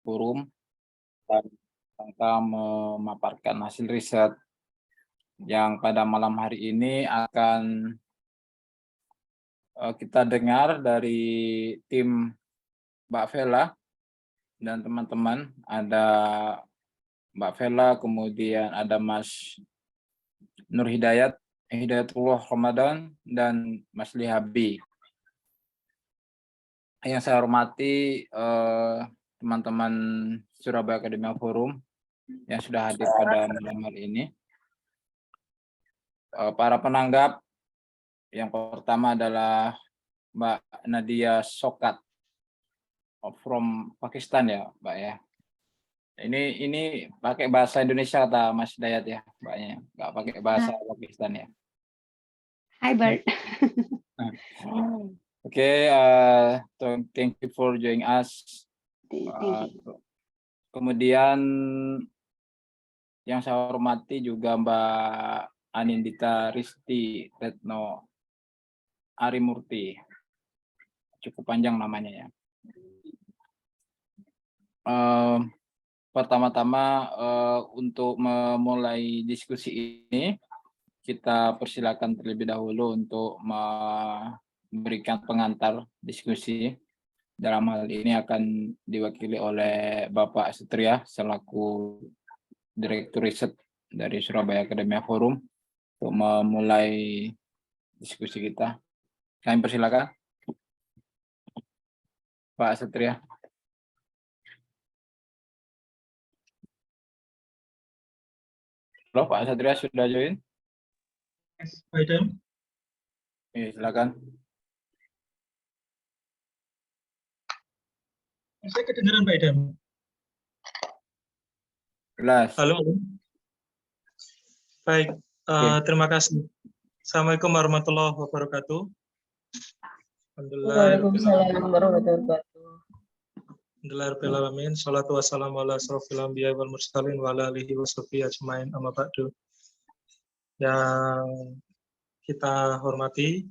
forum dan rangka memaparkan hasil riset yang pada malam hari ini akan kita dengar dari tim Mbak Vela dan teman-teman. Ada Mbak Vela, kemudian ada Mas Nur Hidayatullah Ramadan, dan Mas Lihabi. Yang saya hormati teman-teman Surabaya Academia Forum yang sudah hadir pada malam hari ini. Para penanggap, yang pertama adalah Mbak Nadia Sokat from Pakistan ya, Mbak ya. Ini pakai bahasa Indonesia kata Mas Dayat ya, Mbaknya, nggak pakai bahasa Pakistan ya. Hi Bert. Okay, thank you for joining us. Kemudian yang saya hormati juga Mbak Anindita Risti Retno Arimurti, cukup panjang namanya ya. Pertama-tama untuk memulai diskusi ini, kita persilakan terlebih dahulu untuk memberikan pengantar diskusi. Dalam hal ini akan diwakili oleh Bapak Setria selaku Direktur Riset dari Surabaya Academia Forum untuk memulai diskusi kita. Kami persilakan Pak Setria. Halo Pak Satria, sudah join? Yes, Pak Idam. Silakan. Saya kedengaran Pak Idam. Jelas. Halo. Baik, terima kasih. Assalamualaikum warahmatullahi wabarakatuh. Waalaikumsalam warahmatullahi wabarakatuh. Alhamdulillahirrahmanirrahim. Salatu wassalamu ala asrofil anbiya wal mursalin wa ala alihi wa sahbihi ajmain amma ba'du. Yang kita hormati,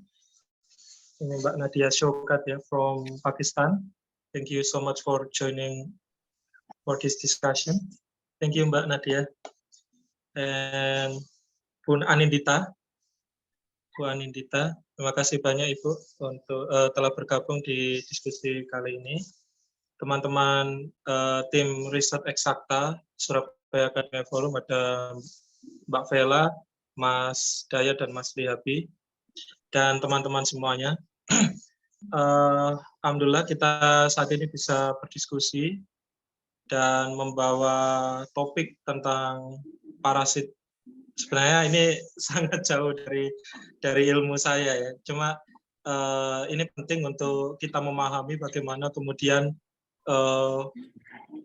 ini Mbak Nadia Shokat ya from Pakistan. Thank you so much for joining for this discussion. Thank you Mbak Nadia. And Bu Anindita, terima kasih banyak Ibu untuk telah bergabung di diskusi kali ini. Teman-teman tim riset eksakta Surabaya Academia Forum, ada Mbak Vela, Mas Dayat, dan Mas Lihabi, dan teman-teman semuanya. Alhamdulillah kita saat ini bisa berdiskusi dan membawa topik tentang parasit. Sebenarnya ini sangat jauh dari ilmu saya ya. Cuma ini penting untuk kita memahami bagaimana kemudian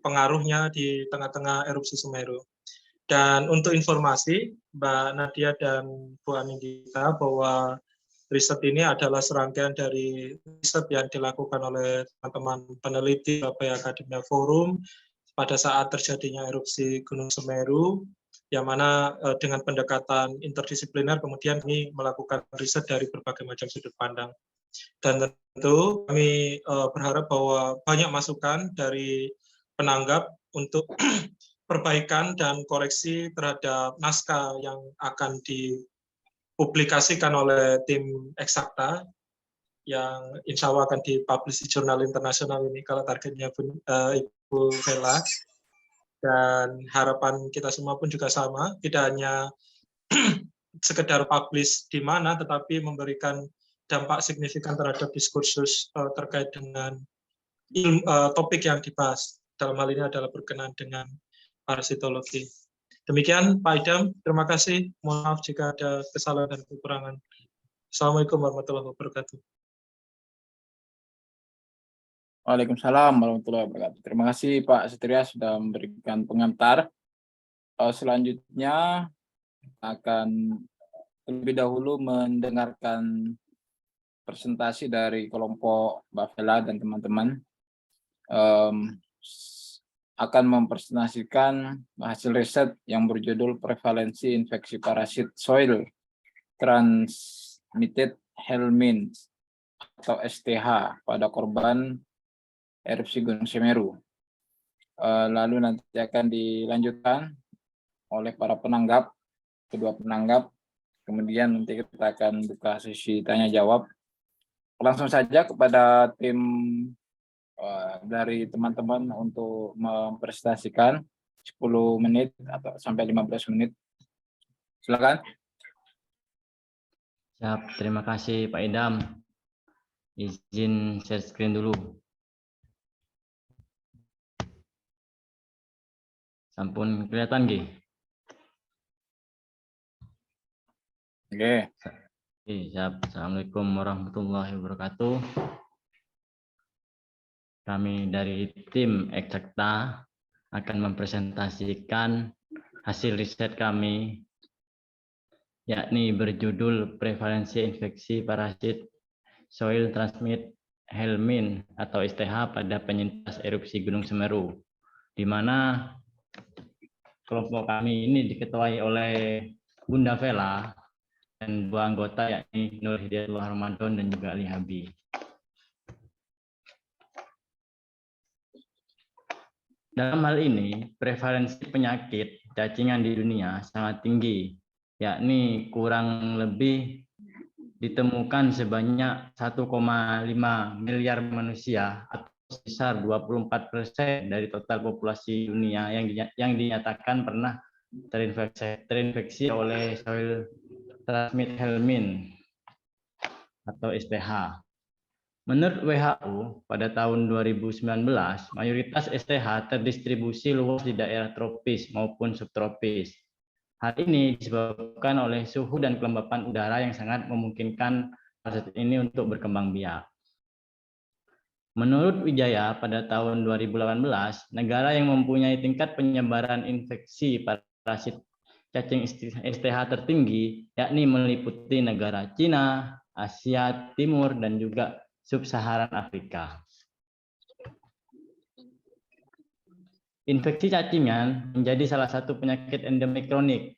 pengaruhnya di tengah-tengah erupsi Semeru. Dan untuk informasi, Mbak Nadia dan Bu Anindita, bahwa riset ini adalah serangkaian dari riset yang dilakukan oleh teman-teman peneliti Surabaya Academia Forum pada saat terjadinya erupsi Gunung Semeru, yang mana dengan pendekatan interdisipliner kemudian kami melakukan riset dari berbagai macam sudut pandang. Dan tentu kami berharap bahwa banyak masukan dari penanggap untuk perbaikan dan koreksi terhadap naskah yang akan dipublikasikan oleh tim eksakta yang insya Allah akan dipublish di jurnal internasional ini kalau targetnya Ibu Vela. Dan harapan kita semua pun juga sama, tidak hanya sekedar publish di mana, tetapi memberikan dampak signifikan terhadap diskursus terkait dengan topik yang dibahas. Dalam hal ini adalah berkenaan dengan parasitologi. Demikian Pak Idam, terima kasih. Mohon maaf jika ada kesalahan dan kekurangan. Assalamualaikum warahmatullahi wabarakatuh. Waalaikumsalam warahmatullahi wabarakatuh. Terima kasih Pak Setria sudah memberikan pengantar. Selanjutnya akan terlebih dahulu mendengarkan presentasi dari kelompok Mbak Vela dan teman-teman. Akan mempresentasikan hasil riset yang berjudul Prevalensi Infeksi Parasit Soil Transmitted Helminths atau STH pada korban erupsi Gunung Semeru. lalu nanti akan dilanjutkan oleh para penanggap, kedua penanggap. Kemudian nanti kita akan buka sesi tanya jawab. Langsung saja kepada tim dari teman-teman untuk mempresentasikan 10 menit atau sampai 15 menit. Silakan. Siap, terima kasih Pak Idam. Izin share screen dulu. Sampun kelihatan nggih? Oke. Oke, siap. Assalamualaikum warahmatullahi wabarakatuh. Kami dari tim Eksakta akan mempresentasikan hasil riset kami, yakni berjudul Prevalensi Infeksi Parasit Soil Transmit Helminth atau STH pada penyintas erupsi Gunung Semeru, di mana kelompok kami ini diketuai oleh Bunda Vela dan dua anggota yakni Nur Hidayatullah Ramadan dan juga Ali Habi. Dalam hal ini, prevalensi penyakit cacingan di dunia sangat tinggi, yakni kurang lebih ditemukan sebanyak 1,5 miliar manusia atau sebesar 24% dari total populasi dunia yang dinyatakan pernah terinfeksi oleh soil transmit helminth atau STH. Menurut WHO, pada tahun 2019, mayoritas STH terdistribusi luas di daerah tropis maupun subtropis. Hal ini disebabkan oleh suhu dan kelembapan udara yang sangat memungkinkan parasit ini untuk berkembang biak. Menurut Wijaya, pada tahun 2018, negara yang mempunyai tingkat penyebaran infeksi parasit cacing STH tertinggi, yakni meliputi negara Cina, Asia Timur, dan juga Sub-Saharan Afrika. Infeksi cacingan menjadi salah satu penyakit endemik kronik,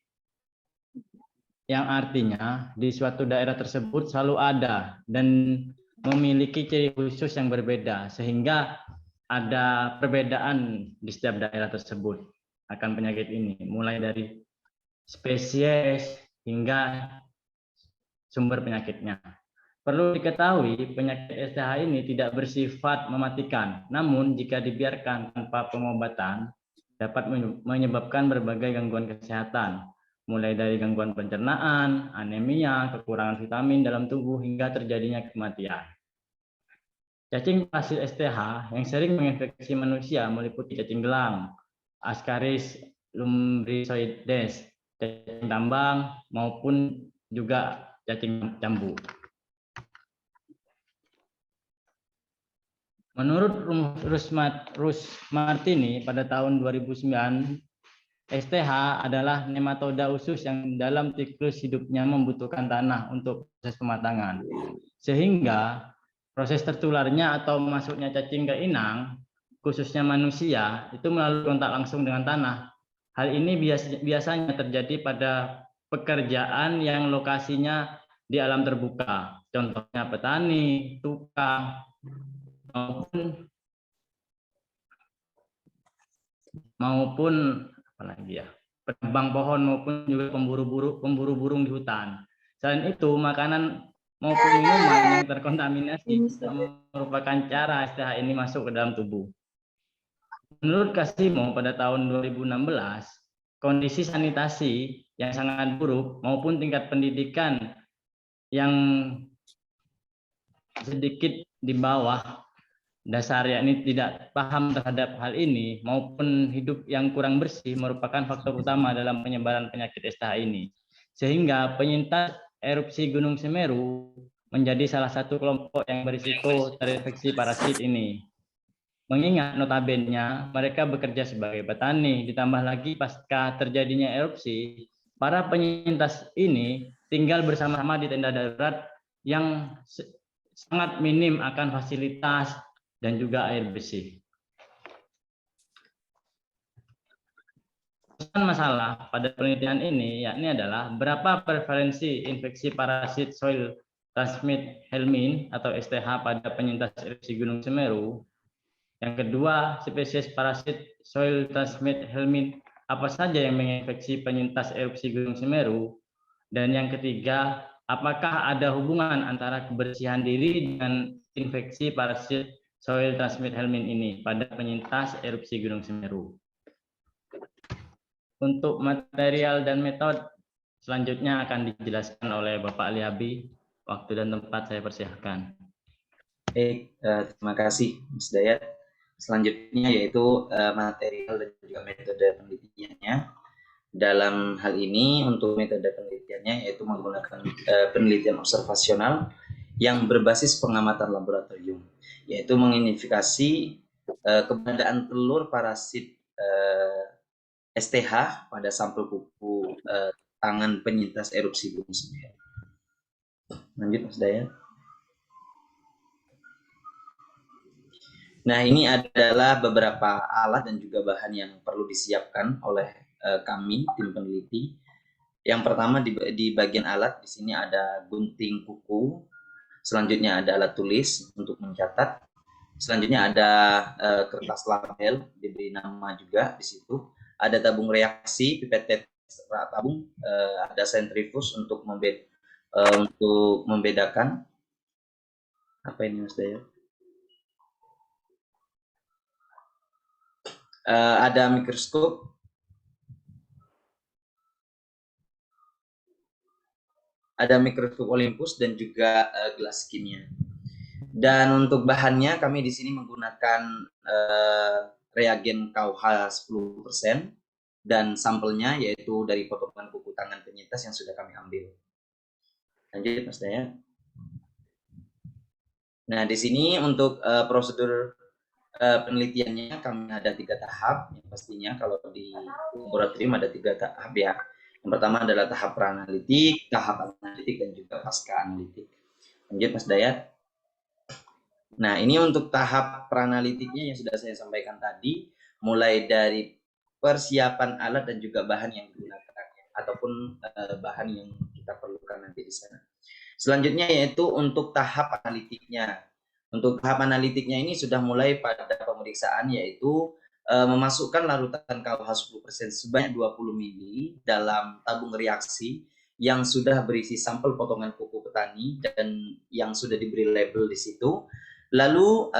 yang artinya di suatu daerah tersebut selalu ada dan memiliki ciri khusus yang berbeda, sehingga ada perbedaan di setiap daerah tersebut akan penyakit ini, mulai dari spesies hingga sumber penyakitnya. Perlu diketahui, penyakit STH ini tidak bersifat mematikan, namun jika dibiarkan tanpa pengobatan, dapat menyebabkan berbagai gangguan kesehatan, mulai dari gangguan pencernaan, anemia, kekurangan vitamin dalam tubuh, hingga terjadinya kematian. Cacing parasit STH yang sering menginfeksi manusia meliputi cacing gelang, Ascaris lumbricoides, cacing tambang, maupun juga cacing cambuk. Menurut Rusmartini pada tahun 2009, STH adalah nematoda usus yang dalam siklus hidupnya membutuhkan tanah untuk proses pematangan. Sehingga proses tertularnya atau masuknya cacing ke inang, khususnya manusia, itu melalui kontak langsung dengan tanah. Hal ini biasanya terjadi pada pekerjaan yang lokasinya di alam terbuka. Contohnya petani, tukang, maupun apalagi ya, penebang pohon maupun juga pemburu burung di hutan. Selain itu, makanan maupun minuman yang terkontaminasi merupakan cara STH ini masuk ke dalam tubuh. Menurut Kasimo pada tahun 2016, kondisi sanitasi yang sangat buruk maupun tingkat pendidikan yang sedikit di bawah dasar, yakni tidak paham terhadap hal ini maupun hidup yang kurang bersih merupakan faktor utama dalam penyebaran penyakit STH ini. Sehingga penyintas erupsi Gunung Semeru menjadi salah satu kelompok yang berisiko terinfeksi parasit ini. Mengingat notabene mereka bekerja sebagai petani, ditambah lagi pasca terjadinya erupsi, para penyintas ini tinggal bersama-sama di tenda darurat yang sangat minim akan fasilitas dan juga air bersih. Masalah pada penelitian ini yakni adalah berapa prevalensi infeksi parasit soil transmit helminth atau STH pada penyintas erupsi Gunung Semeru. Yang kedua, spesies parasit soil transmitted helminth apa saja yang menginfeksi penyintas erupsi Gunung Semeru? Dan yang ketiga, apakah ada hubungan antara kebersihan diri dengan infeksi parasit soil transmitted helminth ini pada penyintas erupsi Gunung Semeru? Untuk material dan metode selanjutnya akan dijelaskan oleh Bapak Liabi. Waktu dan tempat saya persilahkan. Baik, terima kasih Mas Dayat. Selanjutnya yaitu material dan juga metode penelitiannya. Dalam hal ini untuk metode penelitiannya yaitu menggunakan penelitian observasional yang berbasis pengamatan laboratorium, yaitu mengidentifikasi keberadaan telur parasit STH pada sampel kuku tangan penyintas erupsi Gunung Semeru. Lanjut Mas Dayat. Nah, ini adalah beberapa alat dan juga bahan yang perlu disiapkan oleh kami, tim peneliti. Yang pertama di bagian alat, di sini ada gunting kuku, selanjutnya ada alat tulis untuk mencatat, selanjutnya ada kertas label, diberi nama juga di situ, ada tabung reaksi, pipet tabung, ada sentrifus untuk membedakan. Apa ini Mas Dayat? Ada mikroskop, Olympus dan juga gelas kimia. Dan untuk bahannya kami di sini menggunakan reagen KUH 10% dan sampelnya yaitu dari potongan kuku tangan penyintas yang sudah kami ambil. Lanjut Mas Dayat. Nah, di sini untuk prosedur penelitiannya kami ada 3 tahap. Yang pastinya kalau di laboratorium ada 3 tahap ya. Yang pertama adalah tahap pra-analitik, tahap analitik, dan juga pasca analitik. Lanjut Mas Dayat. Nah, ini untuk tahap pra-analitiknya yang sudah saya sampaikan tadi, mulai dari persiapan alat dan juga bahan yang digunakan ataupun bahan yang kita perlukan nanti di sana. Selanjutnya yaitu untuk tahap analitiknya. Untuk tahap analitiknya ini sudah mulai pada pemeriksaan yaitu memasukkan larutan KUH 10% sebanyak 20 ml dalam tabung reaksi yang sudah berisi sampel potongan kuku petani dan yang sudah diberi label di situ. Lalu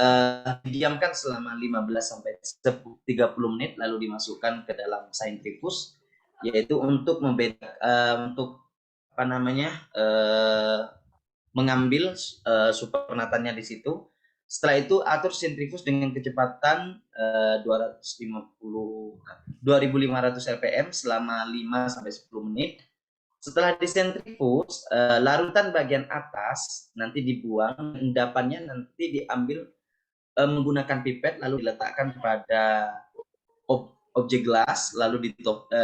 didiamkan selama 15 sampai 30 menit lalu dimasukkan ke dalam centrifuge yaitu untuk mengambil supernatannya di situ. Setelah itu atur sentrifus dengan kecepatan 2500 rpm selama 5 sampai 10 menit. Setelah disentrifus, larutan bagian atas nanti dibuang, endapannya nanti diambil menggunakan pipet lalu diletakkan pada objek gelas lalu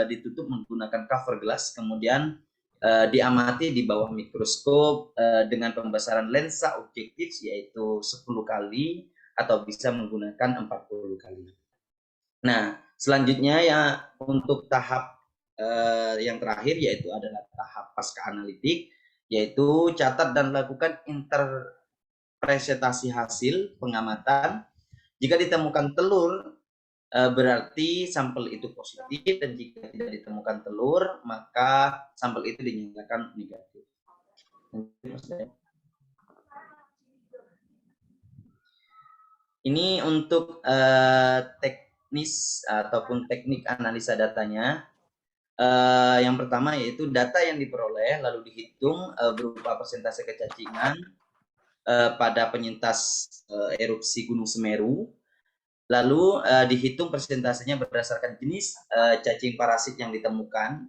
ditutup menggunakan cover gelas, kemudian diamati di bawah mikroskop dengan pembesaran lensa objektif yaitu 10 kali atau bisa menggunakan 40 kali. Nah, selanjutnya ya untuk tahap yang terakhir yaitu adalah tahap pasca analitik, yaitu catat dan lakukan interpretasi hasil pengamatan. Jika ditemukan telur berarti sampel itu positif, dan jika tidak ditemukan telur maka sampel itu dinyatakan negatif. Ini untuk teknis ataupun teknik analisa datanya. Yang pertama yaitu data yang diperoleh lalu dihitung berupa persentase kecacingan pada penyintas erupsi Gunung Semeru. Lalu dihitung persentasenya berdasarkan jenis cacing parasit yang ditemukan,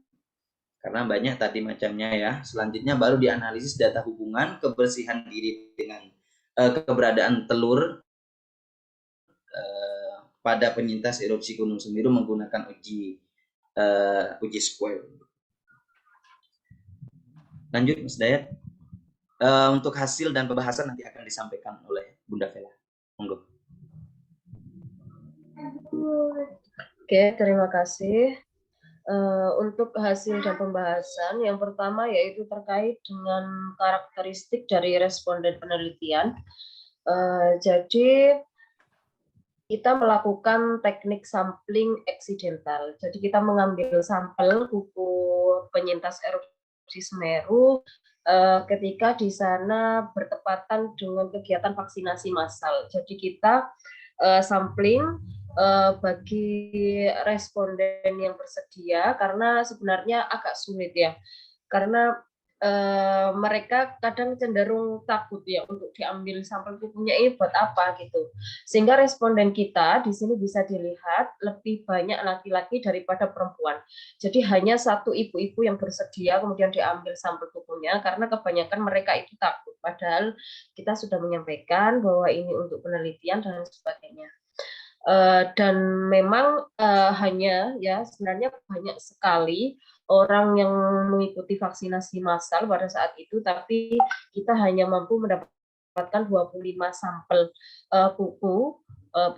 karena banyak tadi macamnya ya. Selanjutnya baru dianalisis data hubungan kebersihan diri dengan keberadaan telur pada penyintas erupsi Gunung Semeru menggunakan uji square. Lanjut Mas Dayat. Untuk hasil dan pembahasan nanti akan disampaikan oleh Bunda Vela. Monggo. Oke, terima kasih. Untuk hasil dan pembahasan, yang pertama yaitu terkait dengan karakteristik dari responden penelitian. Jadi kita melakukan teknik sampling eksidental. Jadi kita mengambil sampel kuku penyintas erupsi Semeru ketika di sana bertepatan dengan kegiatan vaksinasi massal. Jadi kita sampling bagi responden yang bersedia, karena sebenarnya agak sulit ya, karena mereka kadang cenderung takut ya untuk diambil sampel kukunya ini buat apa gitu. Sehingga responden kita di sini bisa dilihat lebih banyak laki-laki daripada perempuan. Jadi hanya satu ibu-ibu yang bersedia kemudian diambil sampel kukunya, karena kebanyakan mereka itu takut. Padahal kita sudah menyampaikan bahwa ini untuk penelitian dan sebagainya. Dan memang hanya ya sebenarnya banyak sekali orang yang mengikuti vaksinasi massal pada saat itu, tapi kita hanya mampu mendapatkan 25 sampel kuku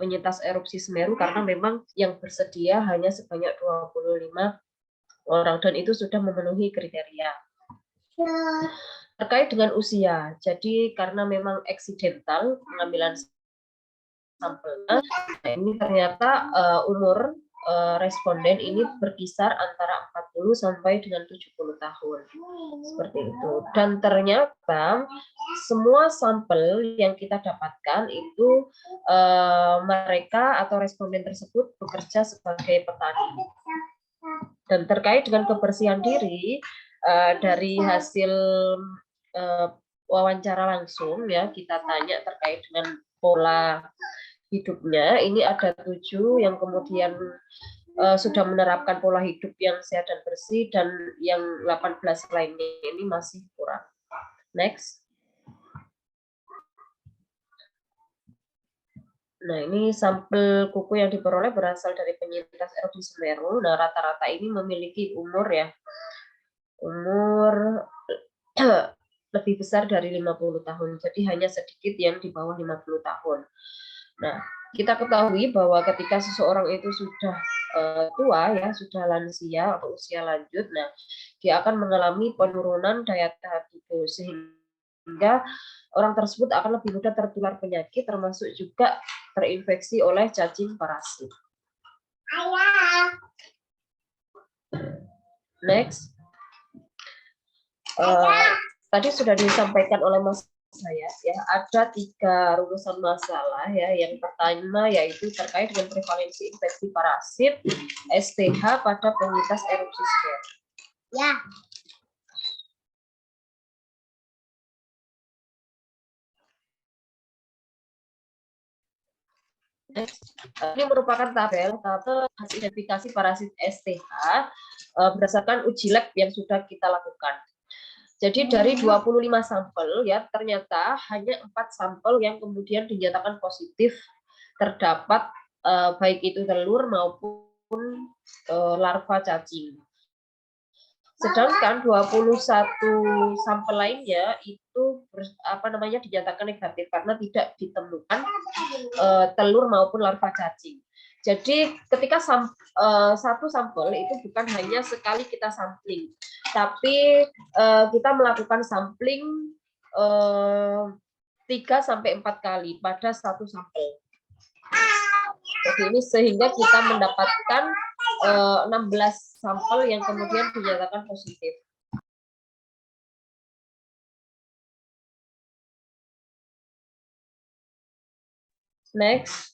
penyintas erupsi Semeru, karena memang yang bersedia hanya sebanyak 25 orang, dan itu sudah memenuhi kriteria. Terkait dengan usia, jadi karena memang eksidental pengambilan sampelnya, nah ini ternyata umur responden ini berkisar antara 40 sampai dengan 70 tahun. Seperti itu. Dan ternyata semua sampel yang kita dapatkan itu mereka atau responden tersebut bekerja sebagai petani. Dan terkait dengan kebersihan diri, dari hasil wawancara langsung ya, kita tanya terkait dengan pola hidupnya. Ini ada 7 yang kemudian sudah menerapkan pola hidup yang sehat dan bersih, dan yang 18 lainnya ini masih kurang. Next. Nah, ini sampel kuku yang diperoleh berasal dari penyintas erupsi Semeru. Nah, rata-rata ini memiliki umur ya, umur lebih besar dari 50 tahun. Jadi hanya sedikit yang di bawah 50 tahun. Nah, kita ketahui bahwa ketika seseorang itu sudah tua ya, sudah lansia atau usia lanjut, nah dia akan mengalami penurunan daya tahan tubuh, sehingga orang tersebut akan lebih mudah tertular penyakit, termasuk juga terinfeksi oleh cacing parasit. Next. Tadi sudah disampaikan oleh Mas saya ya, ada 3 rumusan masalah ya. Yang pertama yaitu terkait dengan prevalensi infeksi parasit STH pada penyintas erupsi Semeru. Ya. Ini merupakan tabel hasil identifikasi parasit STH berdasarkan uji lab yang sudah kita lakukan. Jadi dari 25 sampel ya, ternyata hanya 4 sampel yang kemudian dinyatakan positif terdapat baik itu telur maupun larva cacing. Sedangkan 21 sampel lainnya itu dinyatakan negatif karena tidak ditemukan telur maupun larva cacing. Jadi ketika satu sampel itu bukan hanya sekali kita sampling, tapi kita melakukan sampling 3-4 kali pada satu sampel. Jadi ini sehingga kita mendapatkan 16 sampel yang kemudian dinyatakan positif. Next.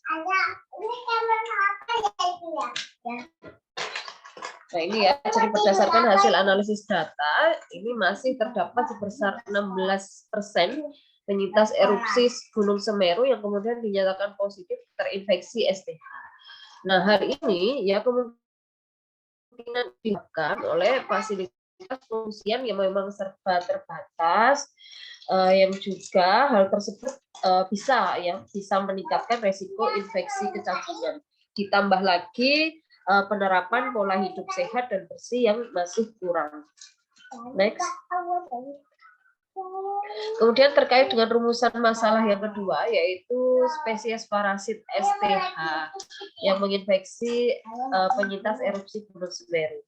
Nah ini ya, jadi berdasarkan hasil analisis data, ini masih terdapat sebesar 16% penyintas erupsi Gunung Semeru yang kemudian dinyatakan positif terinfeksi STH. Nah hari ini ya kemungkinan dilakukan oleh fasilitas pengungsian yang memang serba terbatas, yang juga hal tersebut bisa meningkatkan resiko infeksi kecacingan. Ditambah lagi penerapan pola hidup sehat dan bersih yang masih kurang. Next. Kemudian terkait dengan rumusan masalah yang kedua, yaitu spesies parasit STH yang menginfeksi penyintas erupsi Gunung Semeru.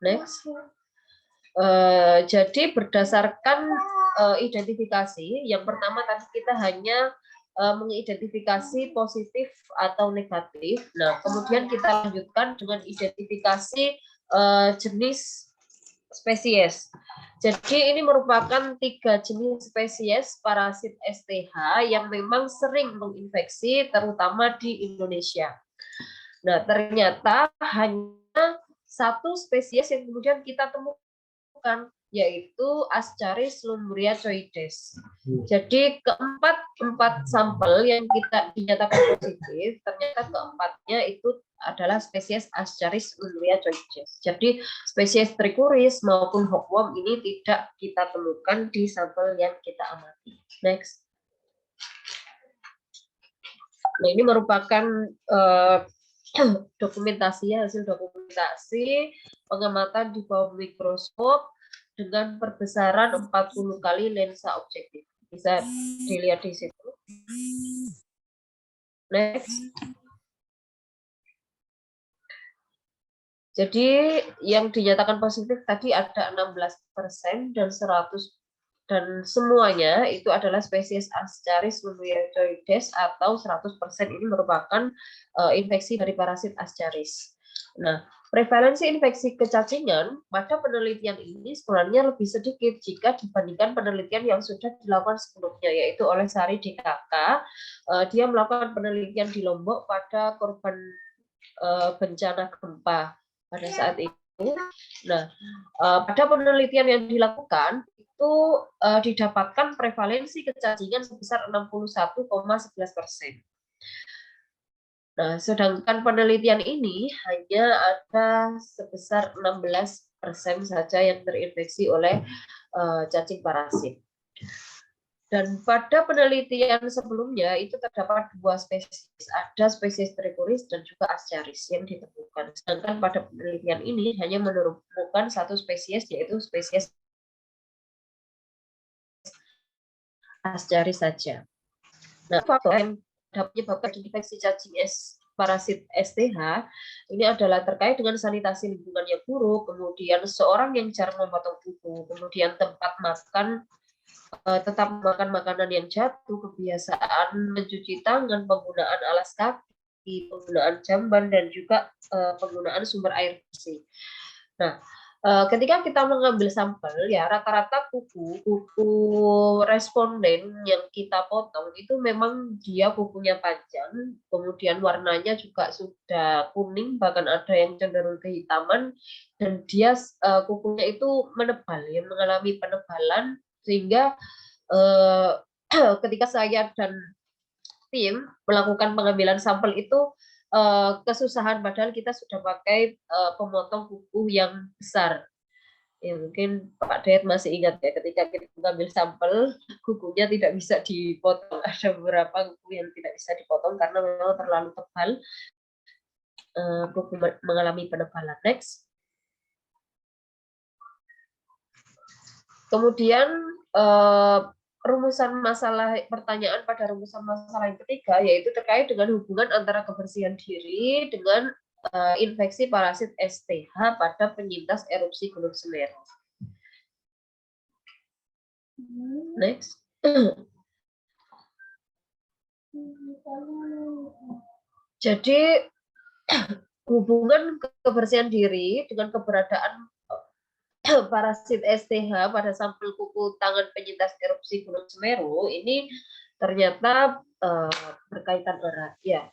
Next. Jadi berdasarkan identifikasi, yang pertama tadi kita hanya mengidentifikasi positif atau negatif. Nah, kemudian kita lanjutkan dengan identifikasi jenis spesies. Jadi ini merupakan 3 jenis spesies parasit STH yang memang sering menginfeksi terutama di Indonesia. Nah, ternyata hanya 1 spesies yang kemudian kita temukan, yaitu Ascaris lumbriacoides. Jadi keempat sampel yang kita dinyatakan positif, ternyata keempatnya itu adalah spesies Ascaris lumbriacoides. Jadi spesies trichuris maupun hookworm ini tidak kita temukan di sampel yang kita amati. Next. Nah, ini merupakan dokumentasi, hasil dokumentasi pengamatan di bawah mikroskop dengan perbesaran 40 kali lensa objektif. Bisa dilihat di situ. Next. Jadi yang dinyatakan positif tadi ada 16% dan 100 dan semuanya itu adalah spesies Ascaris lumbriacoides atau 100% ini merupakan infeksi dari parasit Ascaris. Nah, prevalensi infeksi kecacingan pada penelitian ini sebenarnya lebih sedikit jika dibandingkan penelitian yang sudah dilakukan sebelumnya, yaitu oleh Sari DKK. Dia melakukan penelitian di Lombok pada korban bencana gempa pada saat itu. Nah, pada penelitian yang dilakukan itu didapatkan prevalensi kecacingan sebesar 61,11%. Nah, sedangkan penelitian ini hanya ada sebesar 16% saja yang terinfeksi oleh cacing parasit. Dan pada penelitian sebelumnya itu terdapat 2 spesies, ada spesies trichuris dan juga Ascaris yang ditemukan. Sedangkan pada penelitian ini hanya menemukan 1 spesies, yaitu spesies Ascaris saja. Nah, faktor yang dapat menyebabkan infeksi cacing parasit STH ini adalah terkait dengan sanitasi lingkungan yang buruk, kemudian seorang yang jarang memotong kuku, kemudian tempat makan tetap makan makanan yang jatuh, kebiasaan mencuci tangan, penggunaan alas kaki, penggunaan jamban, dan juga penggunaan sumber air bersih. Nah, ketika kita mengambil sampel, ya rata-rata kuku responden yang kita potong itu memang dia kukunya panjang, kemudian warnanya juga sudah kuning, bahkan ada yang cenderung kehitaman, dan dia kukunya itu menebal, ya, mengalami penebalan, sehingga ketika saya dan tim melakukan pengambilan sampel itu kesusahan, padahal kita sudah pakai pemotong kuku yang besar. Ya, mungkin Pak Dayat masih ingat ya, ketika kita mengambil sampel kukunya tidak bisa dipotong, ada beberapa kuku yang tidak bisa dipotong karena memang terlalu tebal, kuku mengalami penebalan. Next. Kemudian rumusan masalah pertanyaan pada rumusan masalah yang ketiga yaitu terkait dengan hubungan antara kebersihan diri dengan infeksi parasit STH pada penyintas erupsi Gunung Semeru. Next. Jadi hubungan kebersihan diri dengan keberadaan parasit STH pada sampel kuku tangan penyintas erupsi Gunung Semeru ini ternyata berkaitan erat, ya.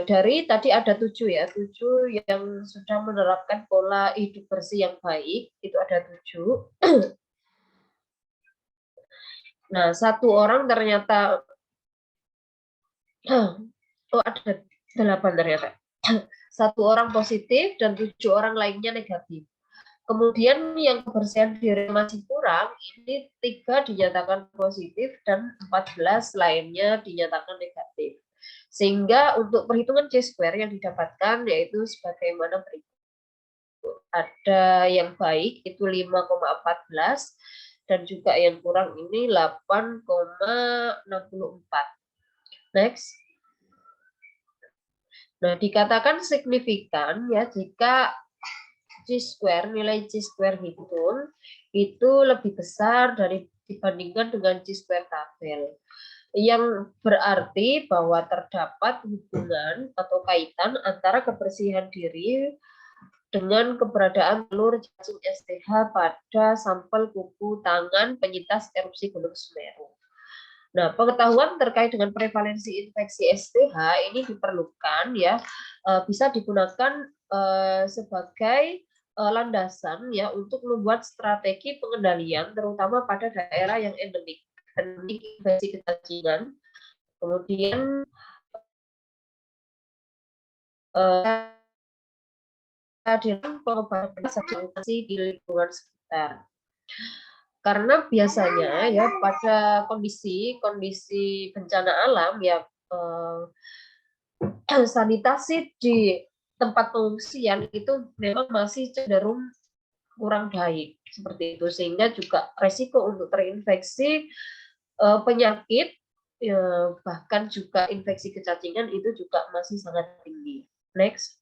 Dari tadi ada 7 ya, 7 yang sudah menerapkan pola hidup bersih yang baik, itu ada 7. Nah, 1 orang ternyata ada 8 ternyata. 1 orang positif dan 7 orang lainnya negatif. Kemudian yang kebersihan diri masih kurang, ini 3 dinyatakan positif dan 14 lainnya dinyatakan negatif. Sehingga untuk perhitungan C-square yang didapatkan yaitu sebagaimana berikut. Ada yang baik itu 5,14 dan juga yang kurang ini 8,64. Next. Nah, dikatakan signifikan ya jika C-square, nilai C-square Higdon itu lebih besar dibandingkan dengan C-square tabel. yang berarti bahwa terdapat hubungan atau kaitan antara kebersihan diri dengan keberadaan telur cacing STH pada sampel kuku tangan penyintas erupsi Gunung Semeru. Nah, pengetahuan terkait dengan prevalensi infeksi STH ini diperlukan ya, bisa digunakan sebagai landasan ya untuk membuat strategi pengendalian terutama pada daerah yang endemik infeksi kecacingan. Kemudian kehadiran pengobatan sanitasi di lingkungan sekitar. Karena biasanya ya pada kondisi bencana alam ya sanitasi di tempat pengungsian itu memang masih cenderung kurang baik seperti itu, sehingga juga resiko untuk terinfeksi penyakit bahkan juga infeksi kecacingan itu juga masih sangat tinggi. Next.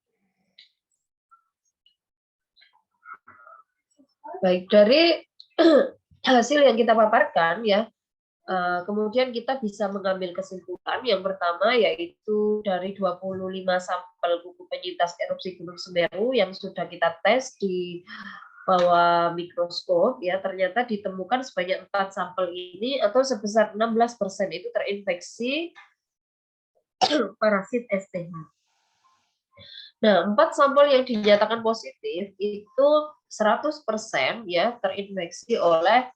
Baik, dari hasil yang kita paparkan ya, kemudian kita bisa mengambil kesimpulan yang pertama yaitu dari 25 sampel kuku penyintas erupsi Gunung Semeru yang sudah kita tes di bawah mikroskop ya, ternyata ditemukan sebanyak 4 sampel ini atau sebesar 16% itu terinfeksi parasit STH. Nah, 4 sampel yang dinyatakan positif itu 100% ya terinfeksi oleh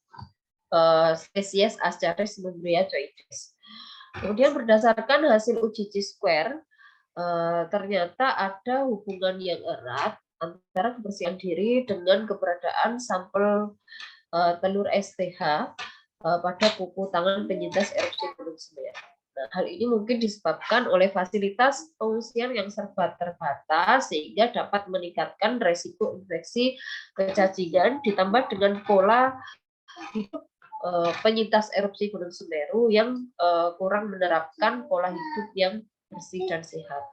spesies Ascaris lumbriacoides. Kemudian berdasarkan hasil uji Chi-square, ternyata ada hubungan yang erat antara kebersihan diri dengan keberadaan sampel telur STH pada kuku tangan penyintas erupsi Gunung Semeru. Nah, hal ini mungkin disebabkan oleh fasilitas pengungsian yang serba terbatas sehingga dapat meningkatkan resiko infeksi kecacingan ditambah dengan pola hidup penyintas erupsi Gunung Semeru yang kurang menerapkan pola hidup yang bersih dan sehat.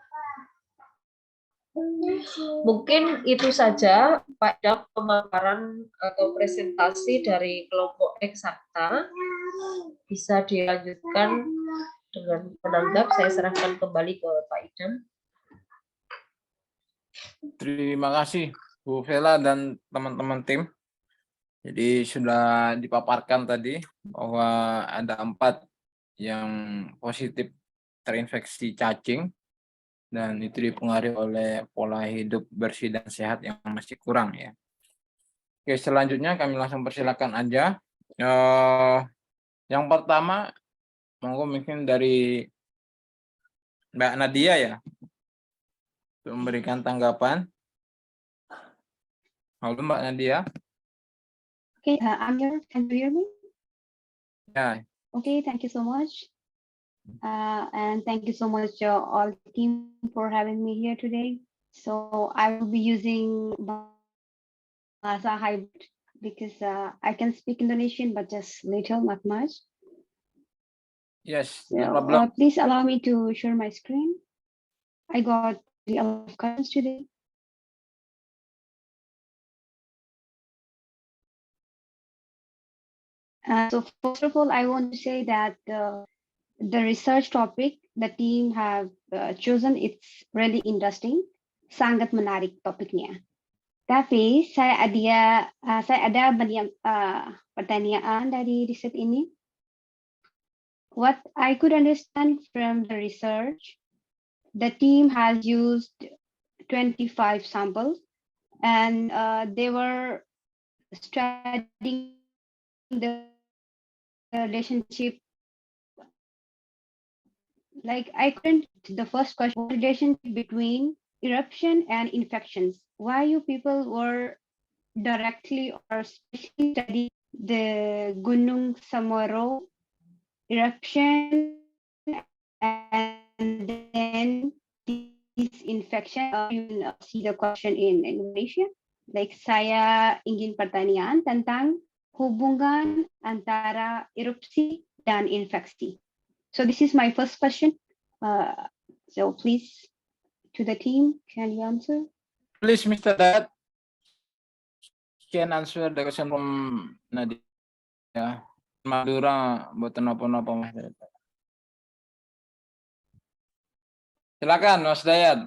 Mungkin itu saja pada pemaparan atau presentasi dari kelompok eksakta. Bisa dilanjutkan dengan penanggap. Saya serahkan kembali ke Pak Idam. Terima kasih Bu Vela dan teman-teman tim. Jadi sudah dipaparkan tadi bahwa ada 4 yang positif terinfeksi cacing dan itu dipengaruhi oleh pola hidup bersih dan sehat yang masih kurang ya. Oke, selanjutnya kami langsung persilakan aja. Yang pertama, monggo mungkin dari Mbak Nadia ya, untuk memberikan tanggapan. Halo Mbak Nadia. Okay, I'm here. Can you hear me? Ya. Okay, thank you so much. And thank you so much all the team for having me here today. So I will be using Bahasa Hybrid because I can speak Indonesian, but just little, not much. Yes, So, no problem. please allow me to share my screen. I got a lot of questions today. So first of all, I want to say that the research topic the team have chosen, it's really interesting, sangat menarik topiknya. Tapi saya ada banyak pertanyaan dari riset ini. What I could understand from the research, the team has used 25 samples, and they were studying the relationship. Like I couldn't. The first question: relationship between eruption and infections. Why you people were directly or specially study the Gunung Semeru eruption and then this infection? You will see the question in Indonesia. Like saya ingin pertanyaan tentang hubungan antara erupsi dan infeksi. So this is my first question. So please, to the team, can you answer? Please, Mr. Dad, can answer the question from Nadia. Madura, buat apa-apa Mas. Silakan Mas Dayat.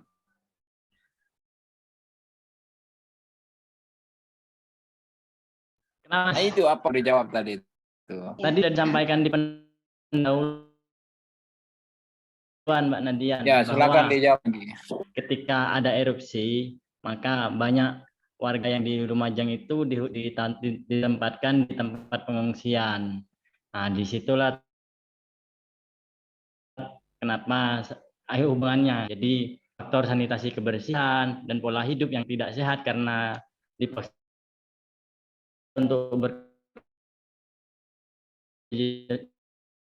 Kenapa? Nah, itu apa dijawab tadi itu? Tadi sudah disampaikan di pendahuluan Mbak Nadia Ya, silakan bahwa dijawab lagi. ketika ada erupsi, maka banyak warga yang di Lumajang itu ditempatkan di tempat pengungsian. Nah, disitulah kenapa hubungannya. Jadi faktor sanitasi kebersihan dan pola hidup yang tidak sehat karena dipaksa untuk di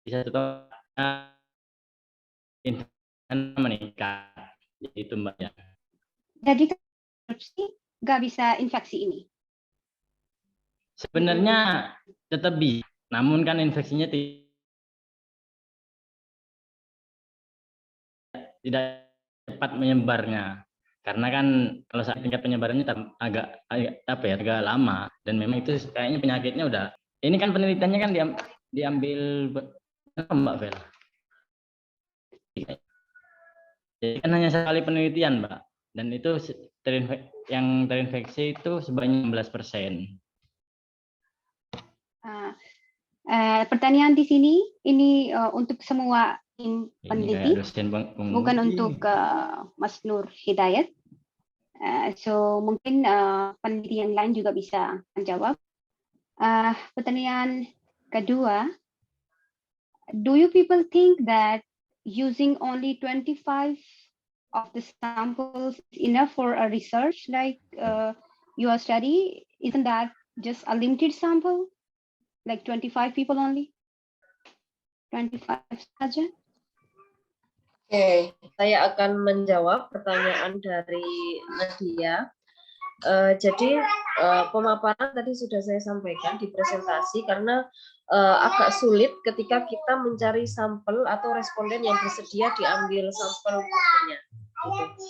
satu tempat meningkat. Jadi itu Mbak ya. Jadi erupsi nggak bisa infeksi ini. Sebenarnya tetap bisa, namun kan infeksinya tidak cepat menyebarnya. Karena kan kalau saat tingkat penyebarannya agak lama, dan memang itu kayaknya penyakitnya udah. Ini kan penelitiannya kan diambil Mbak Vel. Jadi kan hanya sekali penelitian, Mbak, dan itu yang terinfeksi itu sebanyak 16%. Pertanyaan di sini ini untuk semua tim Ini peneliti, kayak dosen bukan untuk Mas Nur Hidayat. So mungkin peneliti yang lain juga bisa menjawab. Pertanyaan kedua, do you people think that using only 25 of the samples is enough for a research like your study? Isn't that just a limited sample? Like 25 people only? 25 saja? Oke, saya akan menjawab pertanyaan dari Nadia. Jadi pemaparan tadi sudah saya sampaikan di presentasi karena agak sulit ketika kita mencari sampel atau responden yang bersedia diambil sampel bukunya. Gitu.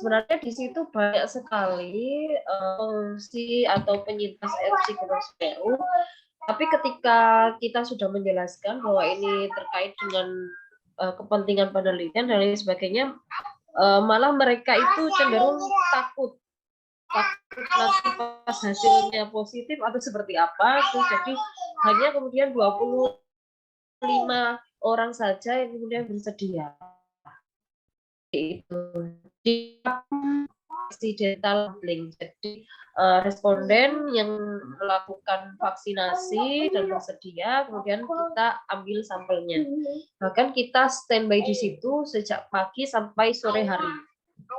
Sebenarnya di situ banyak sekali pengungsi atau penyintas erupsi Gunung Semeru. Tapi ketika kita sudah menjelaskan bahwa ini terkait dengan kepentingan penelitian dan lain sebagainya, malah mereka itu cenderung takut nanti pas hasilnya positif atau seperti apa. Terus jadi hanya kemudian 25 orang saja yang kemudian bersedia. Itu accidental link. Jadi responden yang melakukan vaksinasi dan bersedia, kemudian kita ambil sampelnya. Bahkan kita standby di situ sejak pagi sampai sore hari.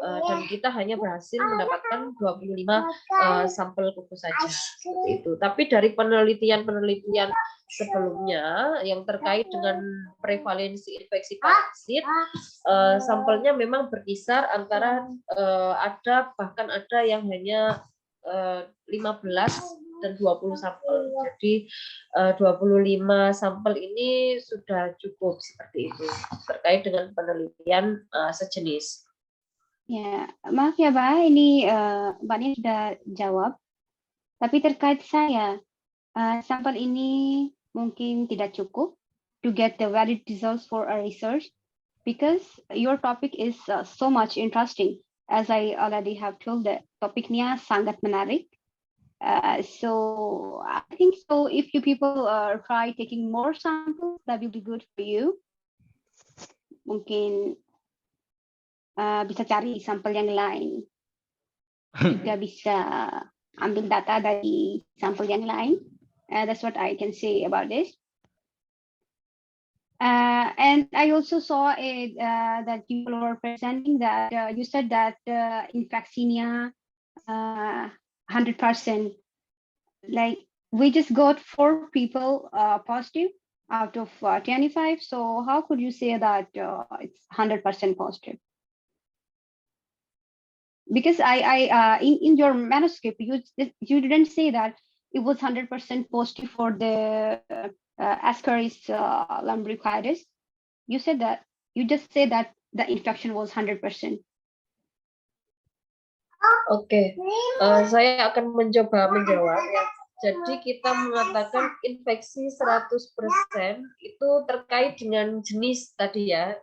Dan kita hanya berhasil mendapatkan 25 sampel kuku saja. Seperti itu. Tapi dari penelitian-penelitian sebelumnya yang terkait dengan prevalensi infeksi parasit, sampelnya memang berkisar antara bahkan ada yang hanya 15 dan 20 sampel. Jadi 25 sampel ini sudah cukup seperti itu terkait dengan penelitian sejenis. Ya, maaf ya Mbak, ini Mbaknya sudah jawab. Tapi terkait saya, sampel ini mungkin tidak cukup to get the valid results for a research because your topic is so much interesting. As I already have told, the topiknya sangat menarik. So I think so if you people try taking more samples, that will be good for you. Mungkin bisa cari sampel yang lain, juga bisa ambil data dari sampel yang lain. That's what I can say about this. And I also saw that you were presenting that you said that infeksinya 100%. Like we just got 4 people positive out of 25. So how could you say that it's 100% positive? Because in your manuscript you didn't say that it was 100% positive for the Ascaris lumbricoides. You just said that the infection was 100%. Oke, saya akan mencoba menjawab ya. Jadi kita mengatakan infeksi 100% itu terkait dengan jenis tadi ya,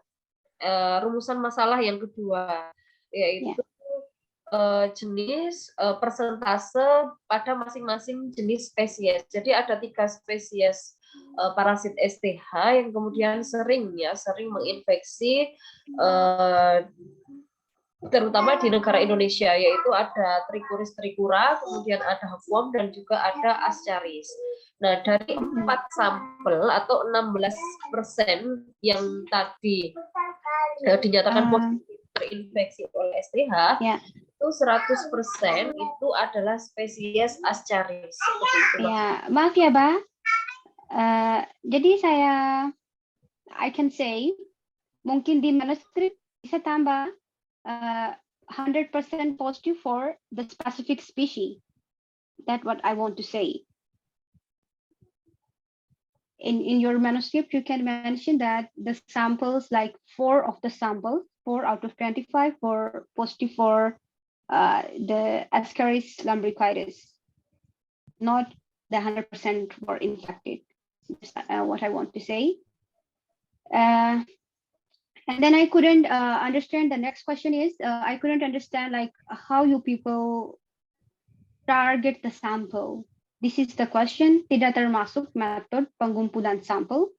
rumusan masalah yang kedua, yaitu jenis persentase pada masing-masing jenis spesies. Jadi ada 3 spesies parasit STH yang kemudian sering menginfeksi terutama di negara Indonesia, yaitu ada Trichuris tricura, kemudian ada hookworm dan juga ada Ascaris. Nah, dari 4 sampel atau 16% yang tadi dinyatakan positif terinfeksi oleh STH, itu 100% itu adalah spesies Ascaris. Ya, maaf ya, Ba. Jadi I can say, mungkin di manuskrip bisa tambah 100% positive for the specific species. That's what I want to say. In your manuscript, you can mention that the samples, like 4 of the samples, 4 out of 25 were positive for the Ascaris lumbricoides, not the 100% were infected. That's what I want to say. And then I couldn't understand. The next question is, I couldn't understand like how you people target the sample. This is the question. Tidak termasuk method pengumpulan sampel.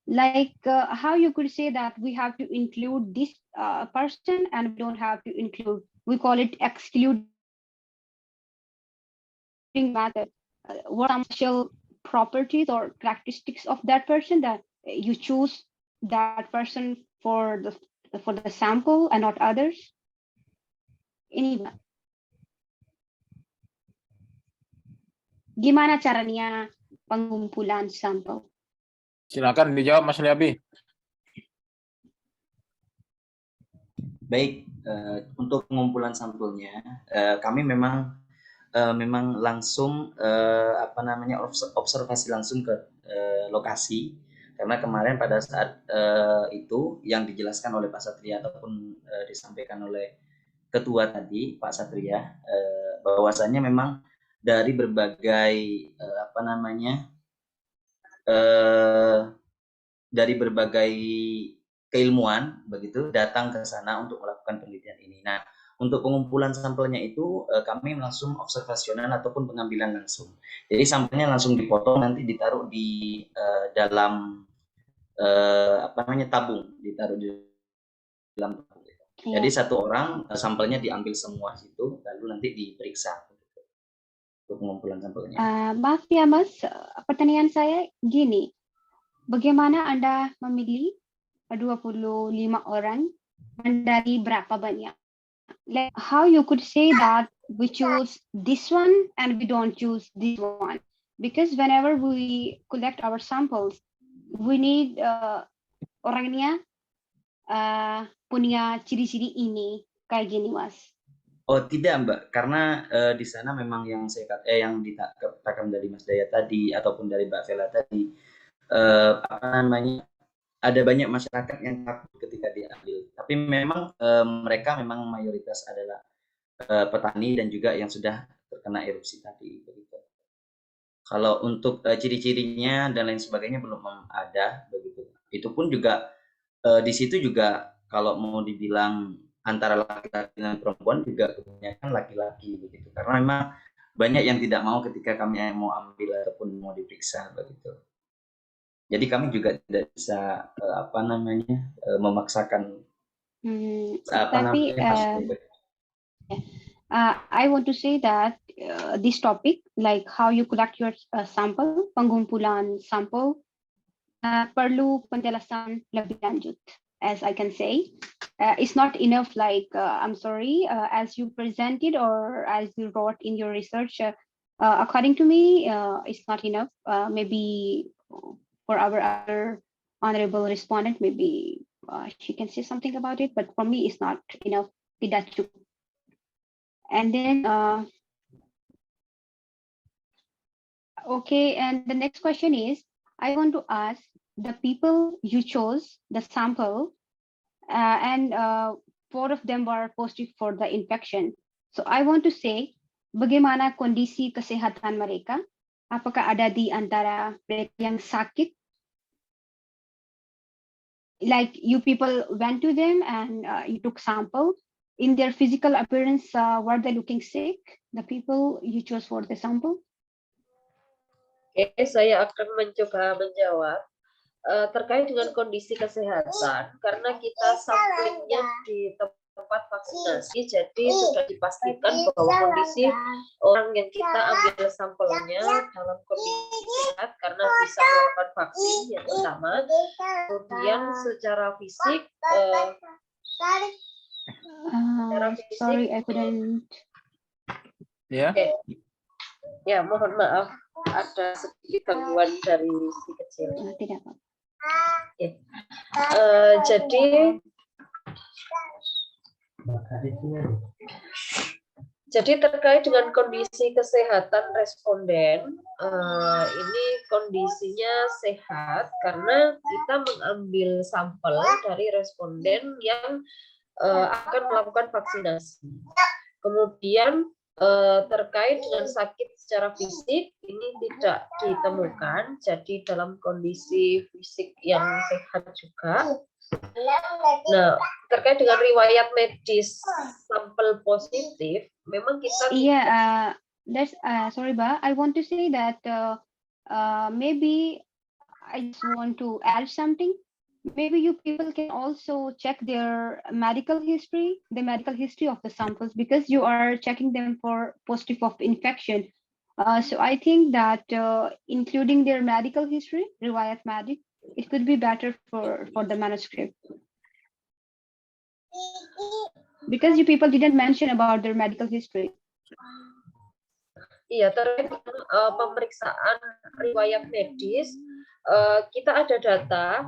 Like how you could say that we have to include this person and we don't have to include. We call it excluding method. What are some special properties or characteristics of that person that you choose that person for the sample and not others? Ini gimana caranya pengumpulan sampel? Silakan dijawab Mas Liabi. Baik, untuk pengumpulan sampelnya, kami memang langsung observasi langsung ke lokasi, karena kemarin pada saat itu yang dijelaskan oleh Pak Satria ataupun disampaikan oleh Ketua tadi Pak Satria, bahwasannya memang dari berbagai dari berbagai keilmuan begitu datang ke sana untuk melakukan penelitian ini. Nah, untuk pengumpulan sampelnya itu kami langsung observasional ataupun pengambilan langsung. Jadi sampelnya langsung dipotong, nanti ditaruh di dalam tabung, ditaruh di dalam tabung. Jadi satu orang sampelnya diambil semua situ, lalu nanti diperiksa untuk pengumpulan sampelnya. Maaf ya Mas, pertanyaan saya gini, bagaimana Anda memilih 25 orang dari berapa banyak? Like how you could say that we choose this one and we don't choose this one? Because whenever we collect our samples, we need orangnya punya ciri-ciri ini kayak gini Mas. Oh tidak Mbak, karena di sana memang yang yang dikatakan dari Mas Daya tadi ataupun dari Mbak Vela tadi, ada banyak masyarakat yang takut ketika diambil. Tapi memang mereka memang mayoritas adalah petani dan juga yang sudah terkena erupsi tadi. Begitu. Kalau untuk ciri-cirinya dan lain sebagainya belum ada begitu. Itu pun juga di situ juga kalau mau dibilang antara laki-laki dan perempuan juga kebanyakan laki-laki begitu, karena memang banyak yang tidak mau ketika kami mau ambil ataupun mau diperiksa begitu. Jadi kami juga tidak bisa memaksakan I want to say that this topic, like how you collect your sample, pengumpulan sampel, perlu penjelasan lebih lanjut. As I can say, it's not enough like, I'm sorry, as you presented or as you wrote in your research, according to me, it's not enough. Maybe for our other honorable respondent, maybe she can say something about it, but for me, it's not enough. Tidak cukup. And then, okay, and the next question is, I want to ask, the people you chose, the sample, and 4 of them were positive for the infection. So I want to say, bagaimana kondisi kesehatan mereka? Apakah ada di antara mereka yang sakit like you people went to them and you took sample. In their physical appearance, were they looking sick? The people you chose for the sample? Oke, saya akan mencoba menjawab terkait dengan kondisi kesehatan, karena kita samplingnya di tempat vaksinasi, jadi sudah dipastikan bahwa kondisi orang yang kita ambil sampelnya dalam kondisi sehat karena bisa melakukan vaksin yang pertama. Kemudian secara fisik, Sorry, I couldn't. Ya. Oke. Ya, mohon maaf ada sedikit gangguan dari si kecil. Tidak apa. Jadi terkait dengan kondisi kesehatan responden, ini kondisinya sehat karena kita mengambil sampel dari responden yang akan melakukan vaksinasi. Kemudian terkait dengan sakit secara fisik ini tidak ditemukan, jadi dalam kondisi fisik yang sehat juga. Nah, terkait dengan riwayat medis sampel positif, memang kita that's sorry, Ba. I want to say that maybe I just want to add something. Maybe you people can also check their medical history, the medical history of the samples, because you are checking them for positive of infection. So I think that including their medical history, riwayat medik, it could be better for the manuscript. Because you people didn't mention about their medical history. Iya, terkait dengan pemeriksaan riwayat medis, kita ada data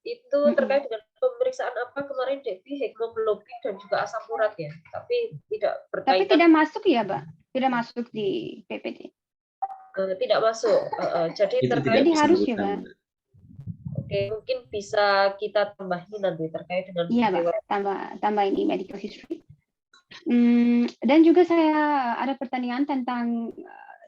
itu terkait dengan pemeriksaan apa kemarin, Devi, hemoglobin dan juga asam urat ya, tapi tidak berkaitan. Tapi tidak masuk ya, Mbak? Tidak masuk di PPT. Tidak masuk. Jadi Itu terkait. Jadi harus ya, disebutkan. Mbak. Oke, mungkin bisa kita tambahin nanti terkait dengan. Iya, Mbak. Tambah ini medical history. Dan juga saya ada pertanyaan tentang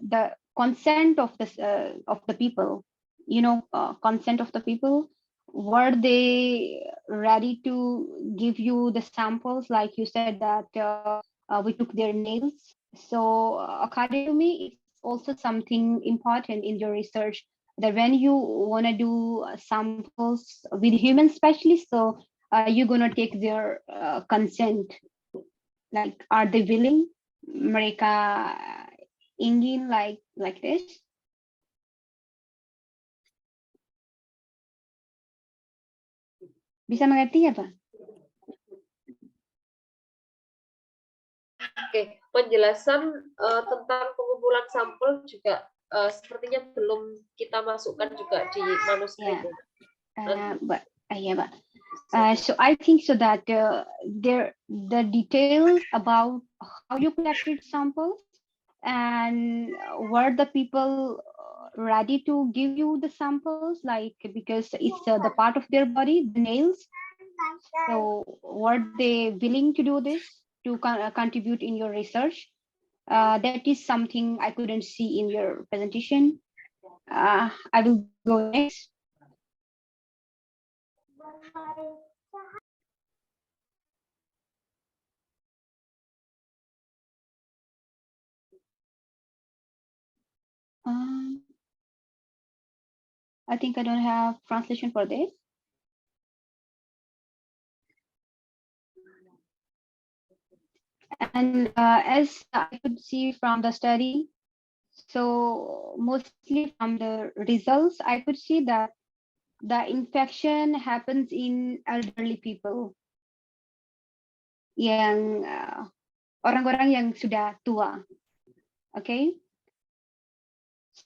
the consent of the people. You know, consent of the people. Were they ready to give you the samples? Like you said that we took their nails. So according to me, it's also something important in your research that when you want to do samples with human specialists, so you're going to take their consent. Like, are they willing? Mereka ingin like this? Bisa mengerti ya, Pak? Oke, penjelasan tentang pengumpulan sampel juga sepertinya belum kita masukkan juga di manuskrip. Yeah, Pak. So I think so that the details about how you collected samples and were the people ready to give you the samples, like, because it's the part of their body, the nails. So were they willing to do this, to contribute in your research? That is something I couldn't see in your presentation. I will go next. I think I don't have translation for this. And as I could see from the study, so mostly from the results, I could see that the infection happens in elderly people, yang orang-orang yang sudah tua. Okay.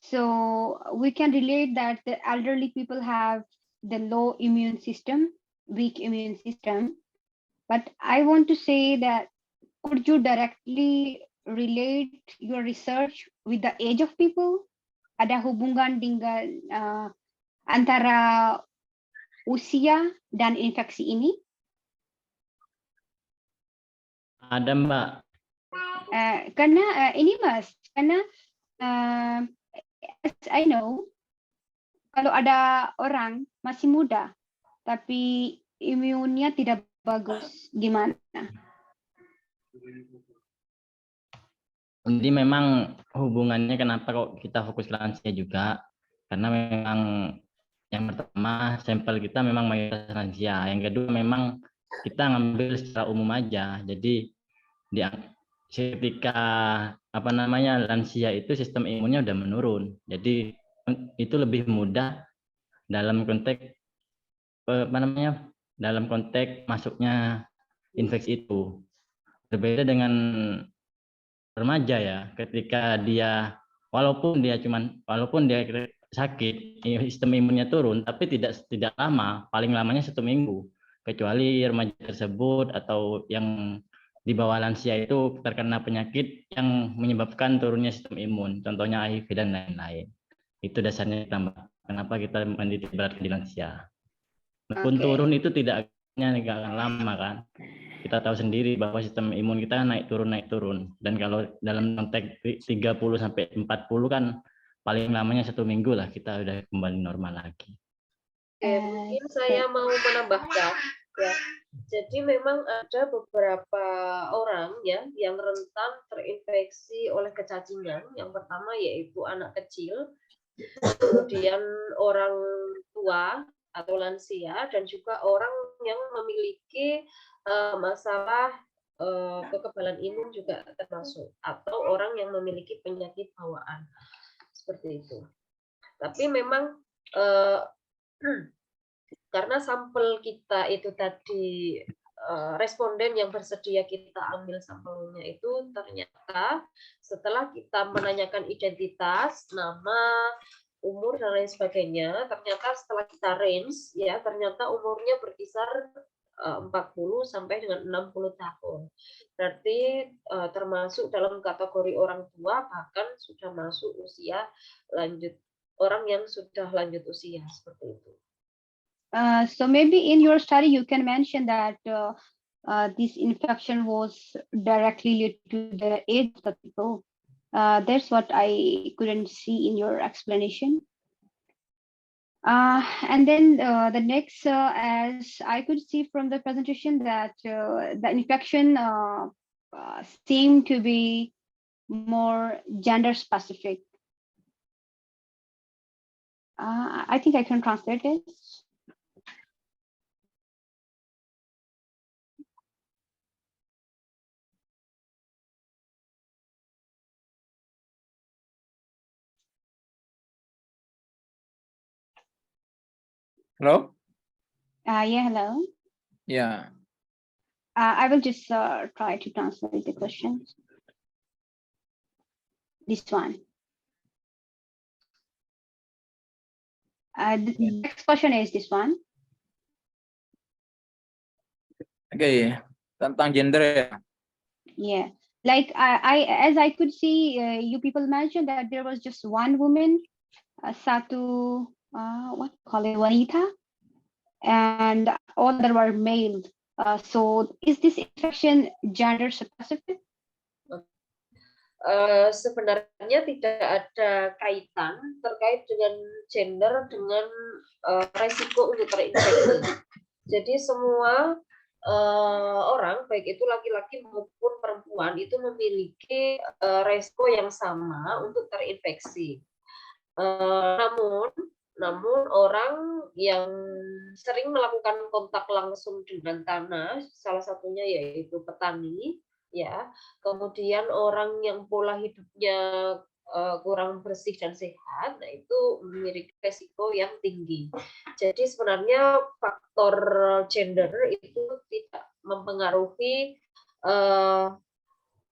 So we can relate that the elderly people have the low immune system, weak immune system. But I want to say that could you directly relate your research with the age of people? Ada hubungan dengan antara usia dan infeksi ini? Ada, Mbak. Karena ini, Mas, karena as I know, kalau ada orang masih muda, tapi imunnya tidak bagus, gimana? Jadi memang hubungannya kenapa kok kita fokus ke lansia juga, karena memang yang pertama sampel kita memang mayoritas lansia, yang kedua memang kita ngambil secara umum aja. Jadi ketika lansia itu sistem imunnya udah menurun, jadi itu lebih mudah dalam konteks dalam konteks masuknya infeksi itu. Berbeda dengan remaja ya, ketika dia walaupun dia sakit, sistem imunnya turun, tapi tidak lama, paling lamanya 1 minggu, kecuali remaja tersebut atau yang di bawah lansia itu terkena penyakit yang menyebabkan turunnya sistem imun, contohnya HIV dan lain-lain. Itu dasarnya kenapa kita menitik beratkan di lansia. Meskipun turun itu tidak akan lama kan. Kita tahu sendiri bahwa sistem imun kita naik turun. Dan kalau dalam konteks 30 sampai 40 kan paling lamanya 1 minggu lah kita udah kembali normal lagi. Oke, mungkin saya mau menambahkan ya. Jadi memang ada beberapa orang ya yang rentan terinfeksi oleh kecacingan. Yang pertama yaitu anak kecil, kemudian orang tua atau lansia, dan juga orang yang memiliki masalah kekebalan imun juga termasuk, atau orang yang memiliki penyakit bawaan seperti itu. Tapi memang karena sampel kita itu tadi responden yang bersedia kita ambil sampelnya itu ternyata setelah kita menanyakan identitas, nama, umur dan lain sebagainya, ternyata setelah kita range ya ternyata umurnya berkisar 40 sampai dengan 60 tahun. Berarti termasuk dalam kategori orang tua, bahkan sudah masuk usia lanjut, orang yang sudah lanjut usia seperti itu. So maybe in your study you can mention that this infection was directly linked to the age of the people. That's what I couldn't see in your explanation. And then the next, as I could see from the presentation, that the infection seemed to be more gender specific. I think I can translate it. Hello? Yeah, hello. Yeah. I will just try to translate the question. This one. The next question is this one. Oke, tentang gender ya. Yeah, like as I could see, you people mentioned that there was just one woman, satu what call it, wanita, and all that were male. So is this infection gender specific? Sebenarnya tidak ada kaitan terkait dengan gender dengan resiko untuk terinfeksi. Jadi semua orang, baik itu laki-laki maupun perempuan, itu memiliki resiko yang sama untuk terinfeksi. Namun orang yang sering melakukan kontak langsung dengan tanah, salah satunya yaitu petani, ya, kemudian orang yang pola hidupnya kurang bersih dan sehat, nah itu memiliki resiko yang tinggi. Jadi sebenarnya faktor gender itu tidak mempengaruhi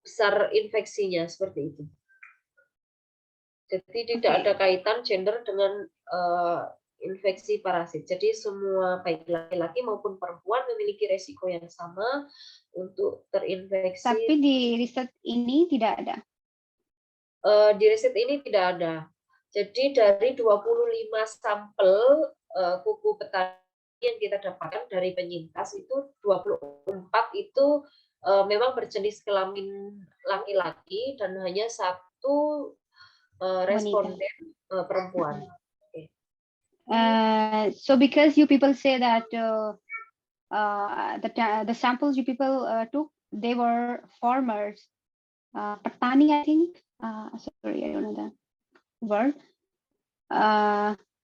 besar infeksinya seperti itu. Jadi tidak ada kaitan gender dengan infeksi parasit. Jadi semua baik laki-laki maupun perempuan memiliki resiko yang sama untuk terinfeksi. Tapi di riset ini tidak ada. Di riset ini tidak ada. Jadi dari 25 sampel kuku petani yang kita dapatkan dari penyintas itu 24 itu memang berjenis kelamin laki-laki dan hanya 1 responden perempuan. So because you people say that the samples you people took, they were farmers, petani, I think. Sorry, I don't know the word.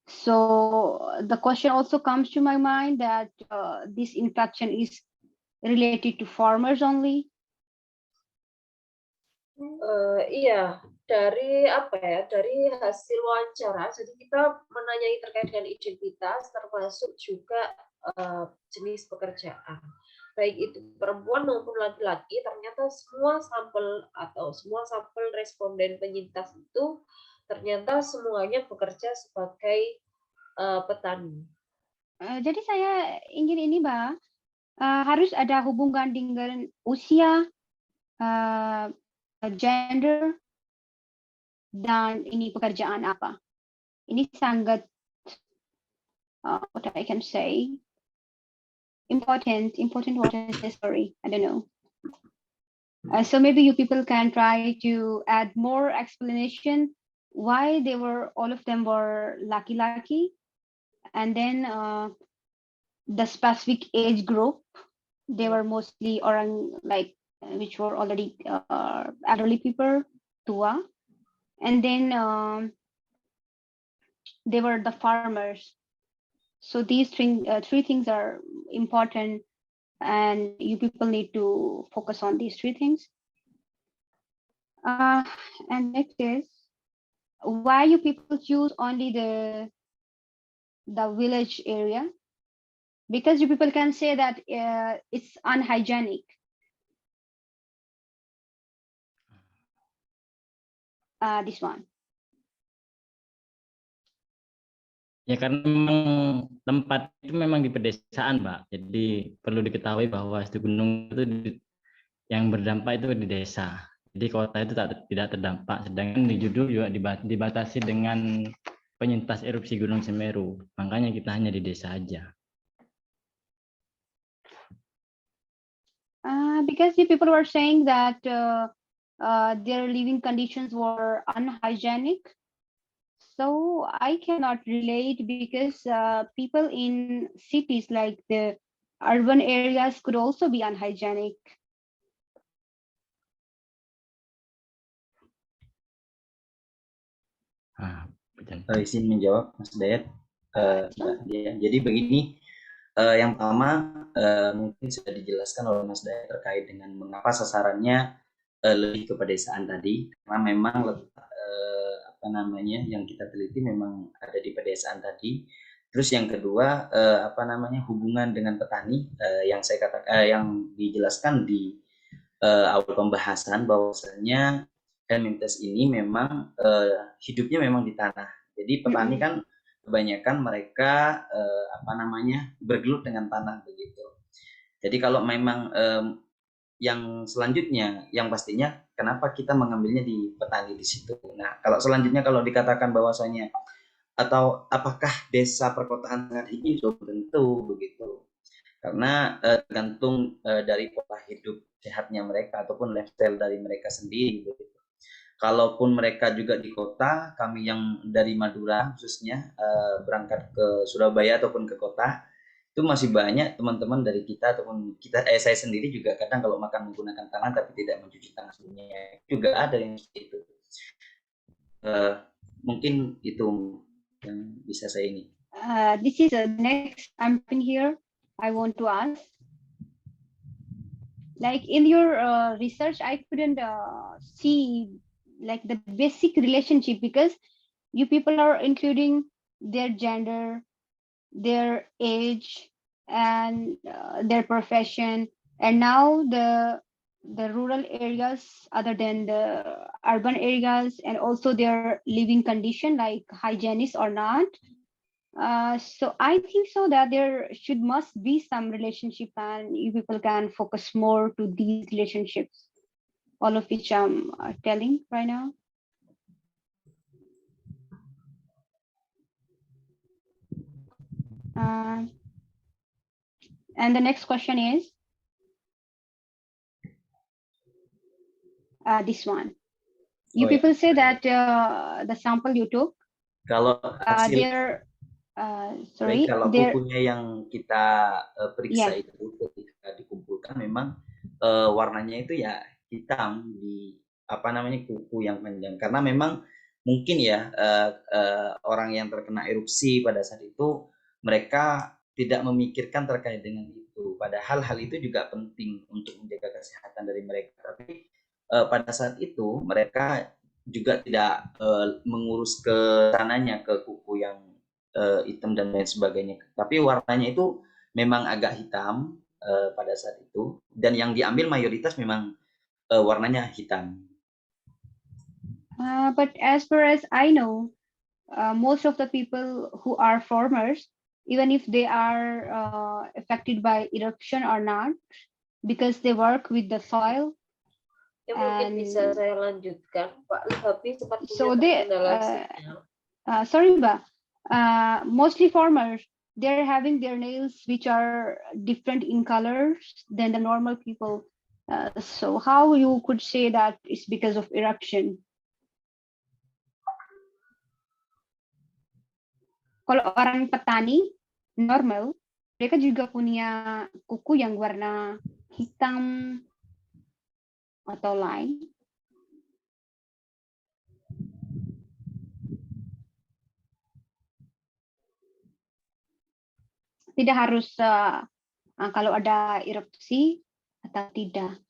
So the question also comes to my mind that this infection is related to farmers only. Iya, dari apa ya? Dari hasil wawancara, jadi kita menanyai terkait dengan identitas, termasuk juga jenis pekerjaan, baik itu perempuan maupun laki-laki. Ternyata semua sampel responden penyintas itu ternyata semuanya bekerja sebagai petani. Jadi saya ingin ini, Mbak, harus ada hubungan dengan usia, gender, dan ini pekerjaan apa. Ini sangat, what I can say, important, what I say, sorry, I don't know. So maybe you people can try to add more explanation why they were, all of them were laki-laki, and then the specific age group, they were mostly orang like which were already elderly people, tua, and then they were the farmers. So these three things are important, and you people need to focus on these three things. And next is why you people choose only the village area, because you people can say that it's unhygienic. This one. Ya karena memang tempat itu memang di pedesaan, Mbak. Jadi perlu diketahui bahwa studi gunung itu yang berdampak itu di desa. Jadi kota itu tidak terdampak. Sedangkan di judul juga dibatasi dengan penyintas erupsi Gunung Semeru. Makanya kita hanya di desa aja. Because the people were saying that their living conditions were unhygienic. So I cannot relate, because people in cities like the urban areas could also be unhygienic. Izin menjawab, Mas Dayat. Jadi begini, yang pertama mungkin sudah dijelaskan oleh Mas Dayat terkait dengan mengapa sasarannya lebih ke pedesaan tadi, karena memang yang kita teliti memang ada di pedesaan tadi. Terus yang kedua hubungan dengan petani, yang saya katakan yang dijelaskan di awal pembahasan bahwasanya helminthes ini memang hidupnya memang di tanah. Jadi petani kan kebanyakan mereka bergelut dengan tanah begitu. Jadi kalau memang yang selanjutnya, yang pastinya kenapa kita mengambilnya di petani di situ. Nah, kalau selanjutnya kalau dikatakan bahwasanya atau apakah desa perkotaan sangat hijau, tentu begitu. Karena tergantung dari pola hidup sehatnya mereka ataupun lifestyle dari mereka sendiri begitu. Kalaupun mereka juga di kota, kami yang dari Madura khususnya berangkat ke Surabaya ataupun ke kota, itu masih banyak teman-teman dari kita ataupun saya sendiri juga kadang kalau makan menggunakan tangan tapi tidak mencuci tangan sebelumnya, juga ada yang seperti itu. Mungkin itu yang bisa saya ini. This is the next something here I want to ask. Like in your research, I couldn't see like the basic relationship, because you people are including their gender, their age, and their profession, and now the rural areas other than the urban areas, and also their living condition, like hygienists or not. So I think so that there must be some relationship, and you people can focus more to these relationships, all of which I'm telling right now. And the next question is this one. You people say that the sample you took, kalau hasil Baik, Sorry, kalau there. kukunya yang kita periksa Yes. itu ketika dikumpulkan memang warnanya itu ya hitam di apa namanya kuku yang panjang, karena memang mungkin ya orang yang terkena erupsi pada saat itu mereka tidak memikirkan terkait dengan itu, padahal hal itu juga penting untuk menjaga kesehatan dari mereka, tapi pada saat itu mereka juga tidak mengurus ke sananya, ke kuku yang hitam dan lain sebagainya. Tapi warnanya itu memang agak hitam pada saat itu, dan yang diambil mayoritas memang warnanya hitam. But as far as I know, most of the people who are farmers, even if they are affected by eruption or not, because they work with the soil. Ya mungkin And bisa saya lanjutkan, Pak Habib sepertinya so they, terkendala sinyal. sorry, Mbak, mostly farmers, they're having their nails which are different in colors than the normal people. So how you could say that it's because of eruption? Kalau orang petani normal, mereka juga punya kuku yang warna hitam atau lain. Tidak harus kalau ada erupsi atau tidak.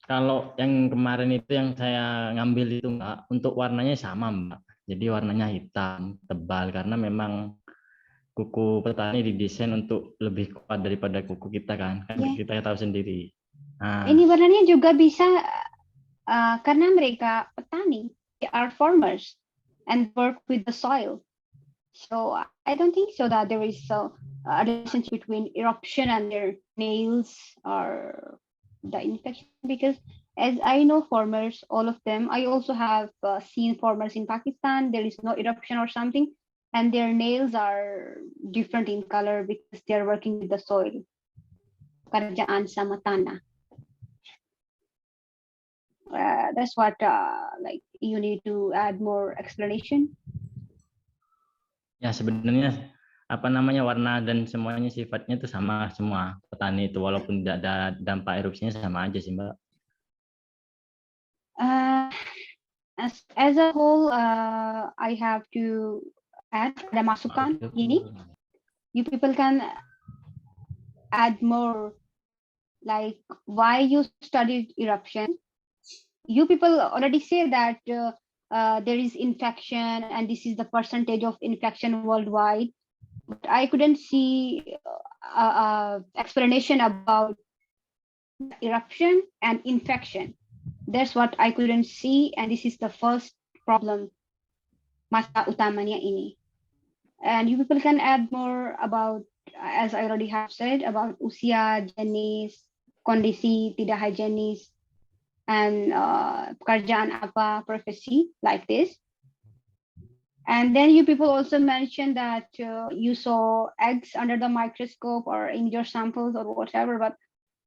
Kalau yang kemarin itu yang saya ngambil itu Mbak, untuk warnanya sama Mbak. Jadi warnanya hitam, tebal, karena memang kuku petani didesain untuk lebih kuat daripada kuku kita kan. Yeah. Kita tahu sendiri. Nah, Ini warnanya juga bisa karena mereka petani, they are farmers and work with the soil. So I don't think so that there is a relationship between eruption and their nails or the infection, because as I know farmers, all of them, I also have seen farmers in Pakistan, there is no eruption or something, and their nails are different in color because they are working with the soil. Kerjaan sama tanah. That's what like you need to add more explanation. ya sebenarnya apa namanya warna dan semuanya sifatnya itu sama semua petani itu, walaupun tidak ada dampak erupsinya sama aja sih Mbak. As a whole, I have to add ada masukan gini. You people can add more, like why you studied eruption. You people already say that there is infection and this is the percentage of infection worldwide. But I couldn't see explanation about eruption and infection. That's what I couldn't see, and this is the first problem, masalah utamanya ini. And you people can add more about, as I already have said, about usia, jenis, kondisi tidak higienis, and pekerjaan apa, profesi, like this. And then you people also mentioned that you saw eggs under the microscope or in your samples or whatever, but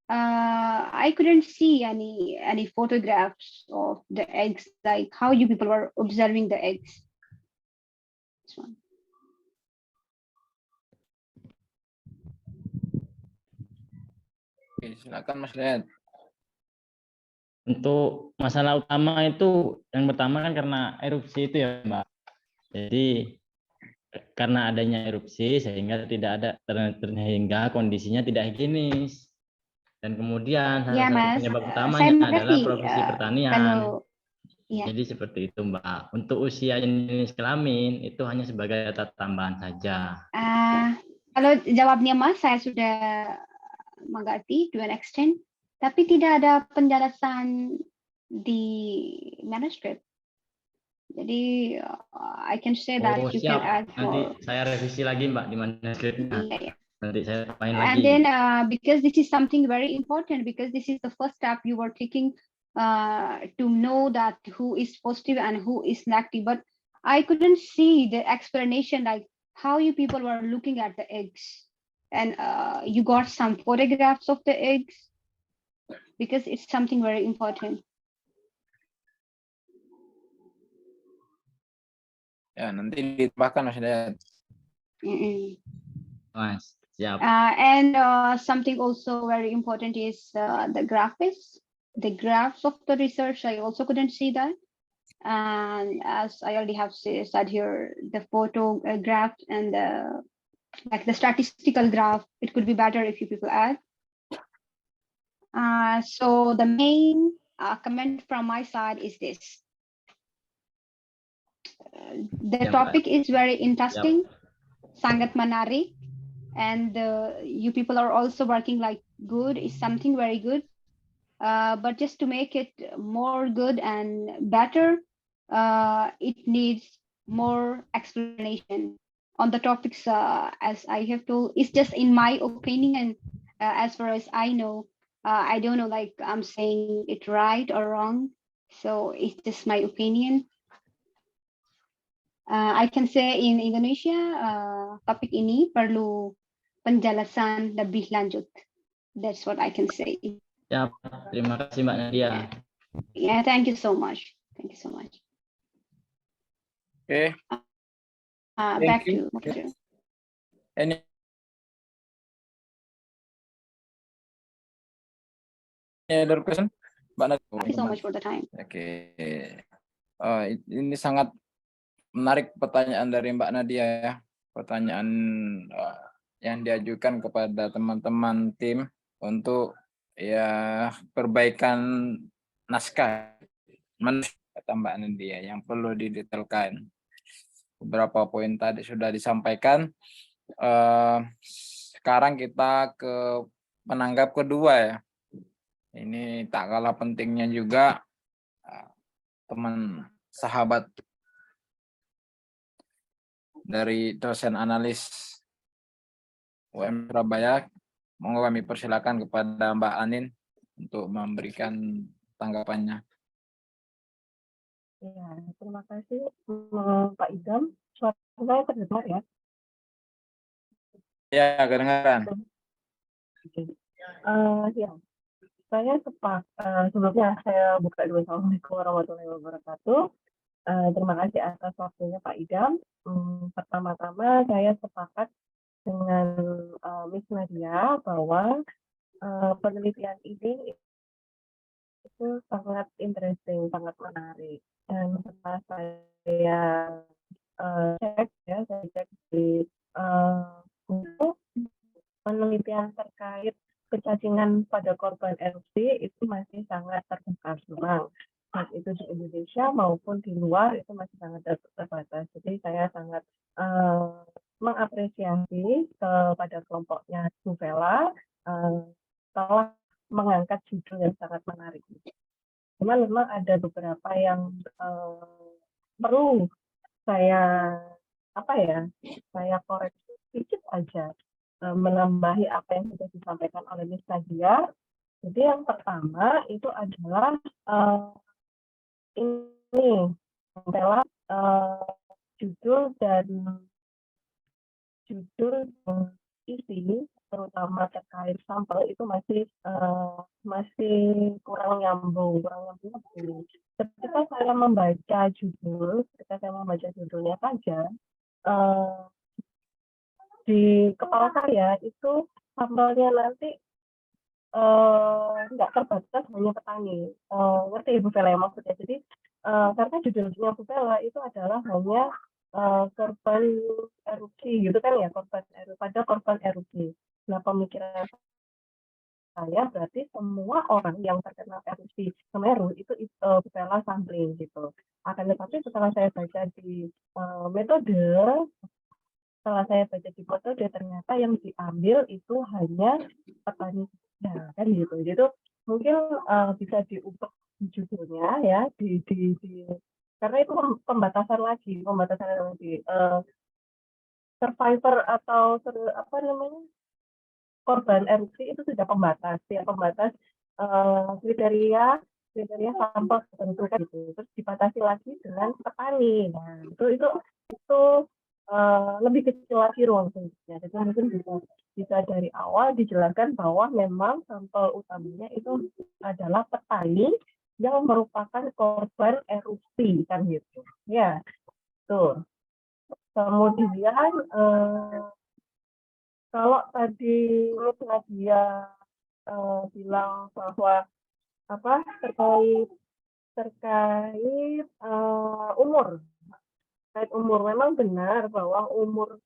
I couldn't see any photographs of the eggs, like how you people were observing the eggs. This one. Oke, silakan Mas Lihat. Untuk masalah utama itu yang pertama kan karena erupsi itu ya Mbak. Jadi karena adanya erupsi sehingga tidak ada sehingga kondisinya tidak higienis. Dan kemudian salah Ya, satu Mas. penyebab Saya utamanya adalah mengerti, profesi pertanian. kalau ya. Jadi seperti itu Mbak. Untuk usia jenis kelamin itu hanya sebagai data tambahan saja. Kalau jawabnya Mas, saya sudah mengerti to an extent, tapi tidak ada penjelasan di manuscript. Jadi I can say that you can add Nanti more. saya revisi lagi Mbak di manuskripnya. Yeah. Nanti saya tambahin lagi. And then because this is something very important, because this is the first step you were taking to know that who is positive and who is negative, but I couldn't see the explanation, like how you people were looking at the eggs, and you got some photographs of the eggs, because it's something very important. Ya, nanti ditambahkan Mas Hidayat. Mm-mm. Mas, siap. And something also very important is the graphics. The graphs of the research, I also couldn't see that. And as I already have said here, the photo graph and like the statistical graph, it could be better if you people add. So the main comment from my side is this. The Yep. topic is very interesting, sangat menarik, and you people are also working like good, is something very good. But just to make it more good and better, it needs more explanation on the topics. As I have told, it's just in my opinion, as far as I know. I don't know, like I'm saying it right or wrong. So it's just my opinion. I can say in Indonesia, topik ini perlu penjelasan lebih lanjut. That's what I can say. Siap. Terima kasih Mbak Nadia. Yeah, thank you so much. Thank you so much. Oke, Back you. to Moderator. Any other question? Mbak Nadia. Thank you so much for the time. Oke. Ini sangat menarik pertanyaan dari Mbak Nadia ya. Pertanyaan yang diajukan kepada teman-teman tim untuk ya perbaikan naskah kata Mbak Nadia yang perlu didetailkan. Beberapa poin tadi sudah disampaikan. Sekarang kita ke penanggap kedua ya. Ini tak kalah pentingnya juga teman sahabat dari dosen analis UM Surabaya. Monggo kami persilakan kepada Mbak Anin untuk memberikan tanggapannya. Ya, terima kasih Pak Idam. Suara saya terdengar ya? Ya, kedengaran. Ya, saya sebelumnya saya buka dulu. Assalamualaikum warahmatullahi wabarakatuh. Terima kasih atas waktunya Pak Idam. Pertama-tama saya sepakat dengan Miss Nadia bahwa penelitian ini itu sangat interesting, sangat menarik. Dan setelah saya cek di untuk penelitian terkait kecacingan pada korban erupsi itu masih sangat terbuka ruang, baik itu di Indonesia maupun di luar itu masih sangat terbatas. Jadi saya sangat mengapresiasi kepada kelompoknya Bu Vela telah mengangkat judul yang sangat menarik. Cuma memang ada beberapa yang perlu saya koreksi sedikit aja, menambahi apa yang sudah disampaikan oleh Miss Nadia. Jadi yang pertama itu adalah ini adalah judul dan isi terutama terkait sampel itu masih kurang nyambung. Ketika saya membaca judulnya saja, di kepala saya itu sampelnya nanti nggak terbatas hanya petani. Ngerti Ibu Vela yang maksudnya? Jadi karena judulnya Bu Vela itu adalah hanya korban erupsi gitu kan ya, korban erupsi. Nah, pemikiran saya berarti semua orang yang terkena erupsi Semeru itu Bu Vela sampling gitu. Akan tetapi setelah saya baca di metode ternyata yang diambil itu hanya petani kan gitu. Jadi mungkin bisa diubah judulnya ya karena itu pembatasan lagi survivor atau korban erupsi itu sudah pembatas kriteria sampel tertentu kan gitu. Terus dibatasi lagi dengan petani. Nah, itu lebih kecil lagi ruang fungsinya. Jadi mungkin bisa dari awal dijelaskan bahwa memang sampel utamanya itu adalah petani yang merupakan korban erupsi kan gitu. Ya, tuh. Kemudian kalau tadi Miss Nadia bilang bahwa terkait umur, memang benar bahwa umur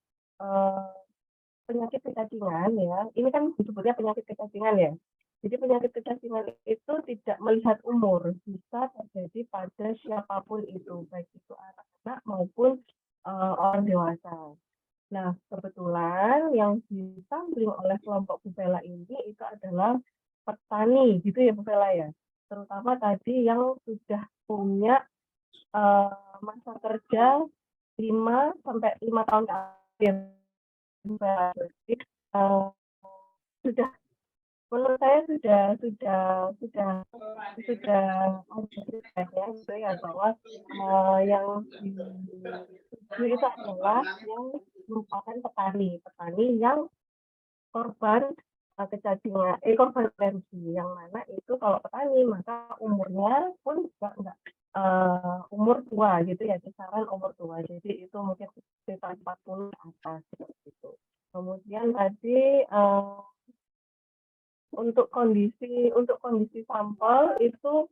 penyakit kecacingan ya, ini kan disebutnya penyakit kecacingan ya. Jadi penyakit kecacingan itu tidak melihat umur, bisa terjadi pada siapapun itu, baik itu anak-anak maupun orang dewasa. Nah, kebetulan yang disampling oleh kelompok Bu Bella ini itu adalah petani, gitu ya Bu Bella ya. Terutama tadi yang sudah punya masa kerja 5 sampai 5 tahun ke akhir. Jadi, sudah menurut saya sudah ada gitu ya bahwa yang dituju itu adalah yang merupakan petani yang korban kecacingan, korban alergi, yang mana itu kalau petani maka umurnya pun juga enggak umur tua gitu ya, kisaran umur tua. Jadi itu mungkin sekitar 40 atas gitu. Kemudian tadi untuk kondisi sampel itu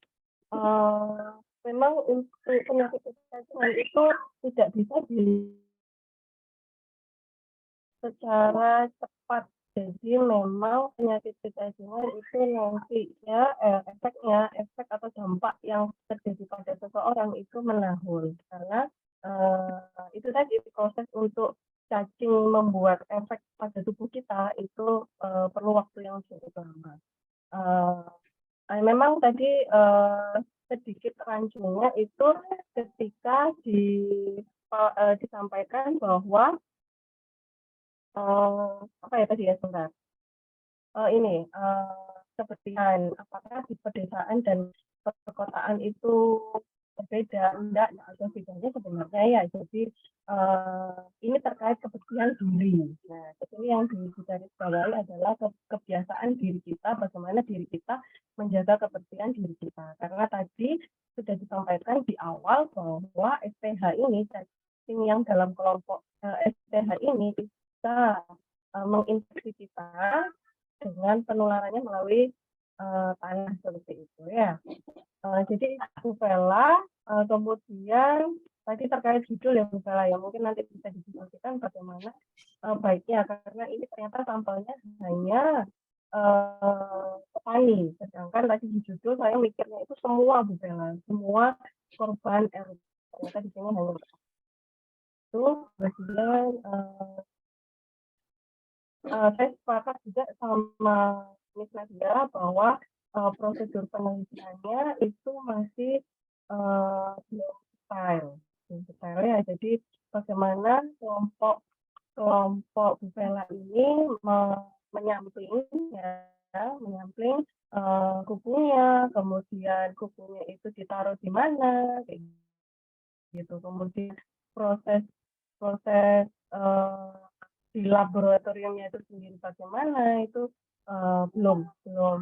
memang untuk penyakit kecacingan itu tidak bisa secara cepat. Jadi memang penyakit kecacingan itu nantinya efek atau dampak yang terjadi pada seseorang itu menahun, karena itu tadi proses untuk cacing membuat efek pada tubuh kita itu perlu waktu yang cukup lama. Memang tadi sedikit rancungnya itu ketika disampaikan bahwa kebersihan, apakah di pedesaan dan perkotaan itu berbeda, enggak, ada bedanya sebenarnya ya. Jadi ini terkait kebersihan diri. Nah, ini yang digarisbawahi adalah kebiasaan diri kita, bagaimana diri kita menjaga kebersihan diri kita. Karena tadi sudah disampaikan di awal bahwa STH ini, cacing yang dalam kelompok STH ini bisa menginfeksi kita dengan penularannya melalui tanah seperti itu ya. Jadi Bu Bella, kemudian tadi terkait judul ya Bu Bella ya, mungkin nanti bisa didiskusikan bagaimana baiknya, karena ini ternyata sampelnya hanya petani, sedangkan tadi di judul saya mikirnya itu semua Bu Bella, semua korban erupsi. Ternyata di sini hanya itu. Kemudian saya sepakat juga sama Miss Nadia bahwa prosedur penelitiannya itu masih belum detail ya. Jadi bagaimana kelompok Bu Bella ini menyampling kukunya, kemudian kukunya itu ditaruh di mana, kayak gitu. Kemudian proses di laboratoriumnya itu sendiri bagaimana itu belum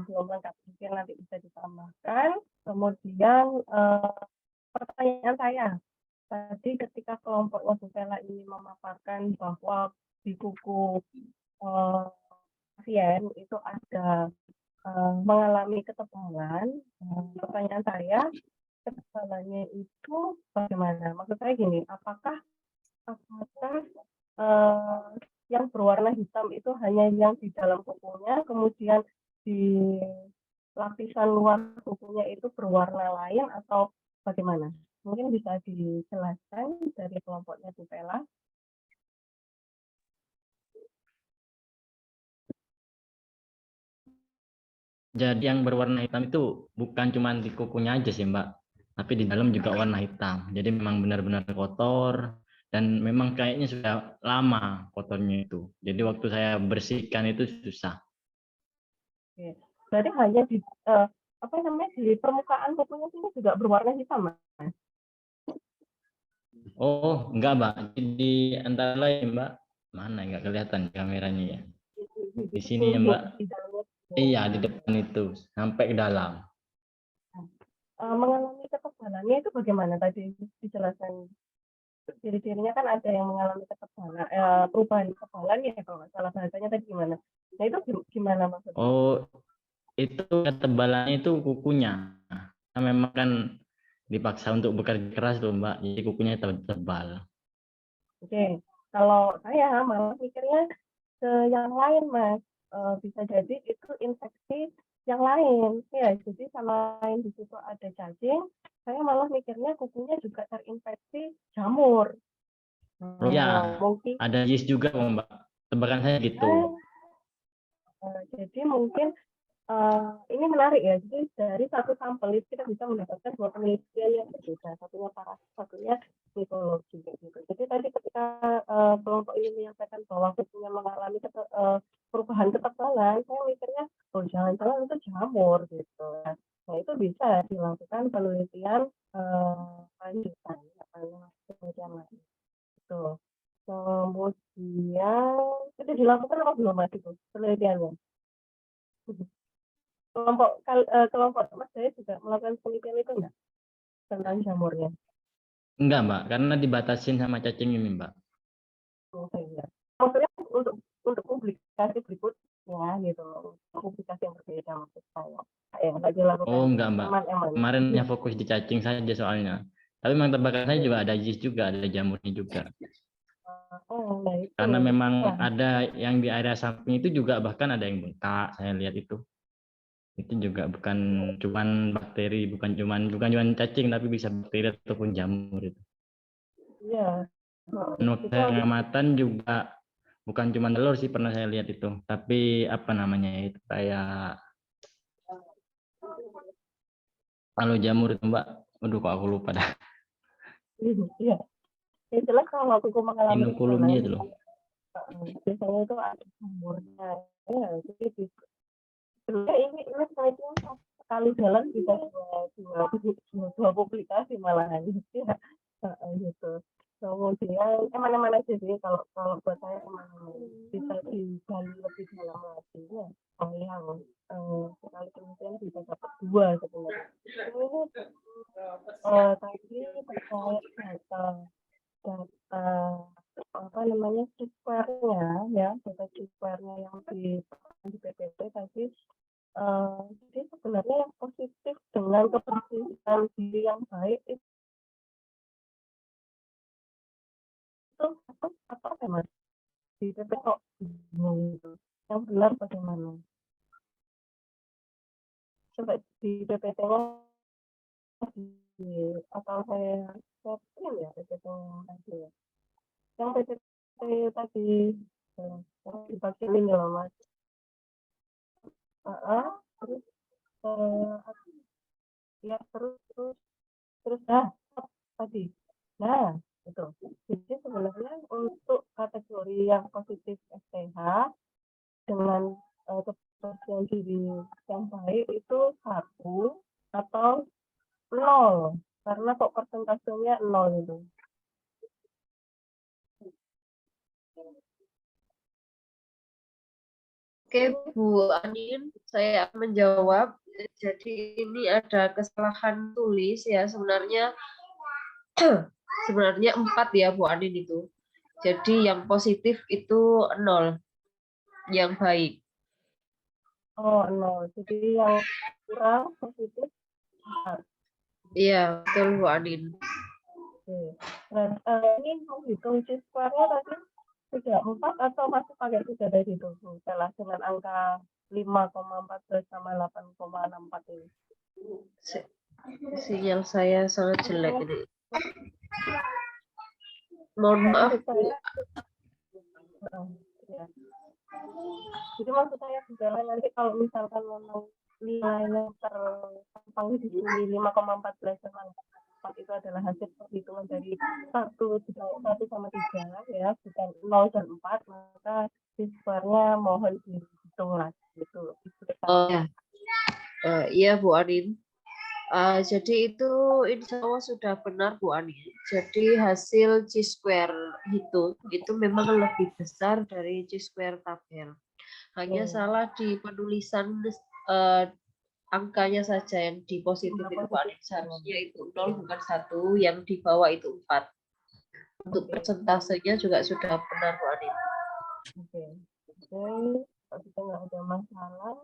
lengkap, mungkin nanti bisa ditambahkan. Kemudian pertanyaan saya tadi ketika kelompok Bu Bella ini memaparkan bahwa di kuku pasien itu ada mengalami ketebalan, pertanyaan saya ketebalannya itu bagaimana? Maksud saya gini, apakah yang berwarna hitam itu hanya yang di dalam kukunya, kemudian di lapisan luar kukunya itu berwarna lain, atau bagaimana? Mungkin bisa dijelaskan dari kelompoknya Bu Bella. Jadi yang berwarna hitam itu bukan cuma di kukunya aja sih Mbak, tapi di dalam juga warna hitam. Jadi memang benar-benar kotor, dan memang kayaknya sudah lama kotornya itu. Jadi waktu saya bersihkan itu susah. Oke. Berarti hanya di di permukaan kukunya sini juga berwarna hitam, Mas? Oh, enggak Mbak. Di antara lain Mbak. Mana enggak kelihatan kameranya ya? Di sini ya Mbak. Iya, di depan itu sampai ke dalam. Mengalami ketebalannya itu bagaimana tadi dijelaskan? ciri-cirinya kan ada yang mengalami ketebalan, perubahan ketebalan ya kalau nggak salah bahasanya tadi gimana. Nah itu gimana maksudnya? Oh, itu ketebalannya itu kukunya. Nah, memang kan dipaksa untuk bekerja keras tuh Mbak, jadi kukunya tebal. Oke, kalau saya malah mikirnya ke yang lain Mas. Bisa jadi itu infeksi yang lain ya, jadi selain di situ ada cacing, saya malah mikirnya kukunya juga terinfeksi jamur. Oh ya, Mungkin ada yeast juga kok Mbak. Tebakan saya gitu. jadi mungkin ini menarik ya. Jadi dari satu sampel itu kita bisa mendapatkan dua penelitian yang berbeda. Satunya parasit, satunya mitologi. Gitu. Jadi tadi ketika kelompok ini menyampaikan bahwa kukunya mengalami perubahan ketebalan, saya mikirnya, oh jangan-jangan itu jamur gitu. Nah itu bisa dilakukan penelitian lanjutan, penelitian lain. Gitu. Kemudian itu dilakukan apa belum Mas itu penelitiannya? Kelompok Mas saya juga melakukan penelitian itu enggak tentang jamurnya? Enggak Mbak, karena dibatasin sama cacing ini Mbak. Maksudnya untuk publikasi berikutnya gitu, publikasi yang berbeda maksud saya. Yang tadi dilakukan Oh enggak Mbak, teman-teman. kemarinnya fokus di cacing saja soalnya. Tapi memang tebakan saya juga ada yeast juga, ada jamurnya juga. Oh, nah itu. Karena memang Wah, ada yang di area samping itu juga bahkan ada yang bengkak, saya lihat itu. Itu juga bukan cuman bakteri, bukan cuman cacing, tapi bisa bakteri ataupun jamur itu. iya. Waktu saya pengamatan juga bukan cuma telur sih pernah saya lihat itu, tapi apa namanya itu kayak kalau jamur itu Mbak, aduh kok aku lupa dah. Iya. Yang jelas kalau kuku mengalami Inokulumnya itu loh. biasanya itu ada jamurnya. Ya, jadi sebenarnya ini penelitian sekali jalan bisa dua publikasi malahan gitu ya. Gitu. Kemudian mana-mana aja sih kalau buat saya mana bisa digali lebih dalam lagi ya. Yang sekali penelitian bisa dapat dua sebenarnya. Ini tadi terkait data apa namanya square-nya ya, data square-nya yang di PPT tadi. Jadi sebenarnya yang positif dengan kepercayaan diri yang baik itu apa ya Mas? Di PP kok gitu. Yang benar bagaimana? Coba di PPT-nya atau saya share ya PPT-nya tadi ya. Yang PPT tadi dibagi link ya Mas. Terus ya terus tadi. Nah, itu. Jadi sebenarnya untuk kategori yang positif STH dengan kepercayaan diri yang baik itu 1 atau 0. Karena kok persentasenya 0 itu. Oke, Bu Anin, saya akan menjawab. Jadi ini ada kesalahan tulis ya, sebenarnya 4 ya Bu Anin itu. Jadi yang positif itu 0, yang baik. Oh, 0. Jadi yang kurang positif 4. Iya, betul Bu Anin. Oke. Nah, ini menghitung C-square-nya tadi 4 atau masih pakai 3 dari itu setelah dengan angka 5,14 sama 8,64 ini. Sinyal saya sangat jelek ini. Mohon maaf. Ya. Jadi maksud saya misalnya nanti kalau misalkan memang nilainya terpampang di sini 5,14 sama 4 itu adalah hasil perhitungan dari 1 sama 3 ya, bukan 0 dan 4, maka siswanya mohon dihitung lagi gitu. Oh ya, iya Bu Anin. Jadi itu insya Allah sudah benar Bu Anin. Jadi hasil C-square itu memang lebih besar dari C-square tabel. Hanya salah di penulisan angkanya saja yang di positif itu Bu Anin. Seharusnya itu 0 bukan 1, yang di bawah itu 4. Untuk persentasenya juga sudah benar Bu Anin. Oke, kalau kita nggak ada masalah.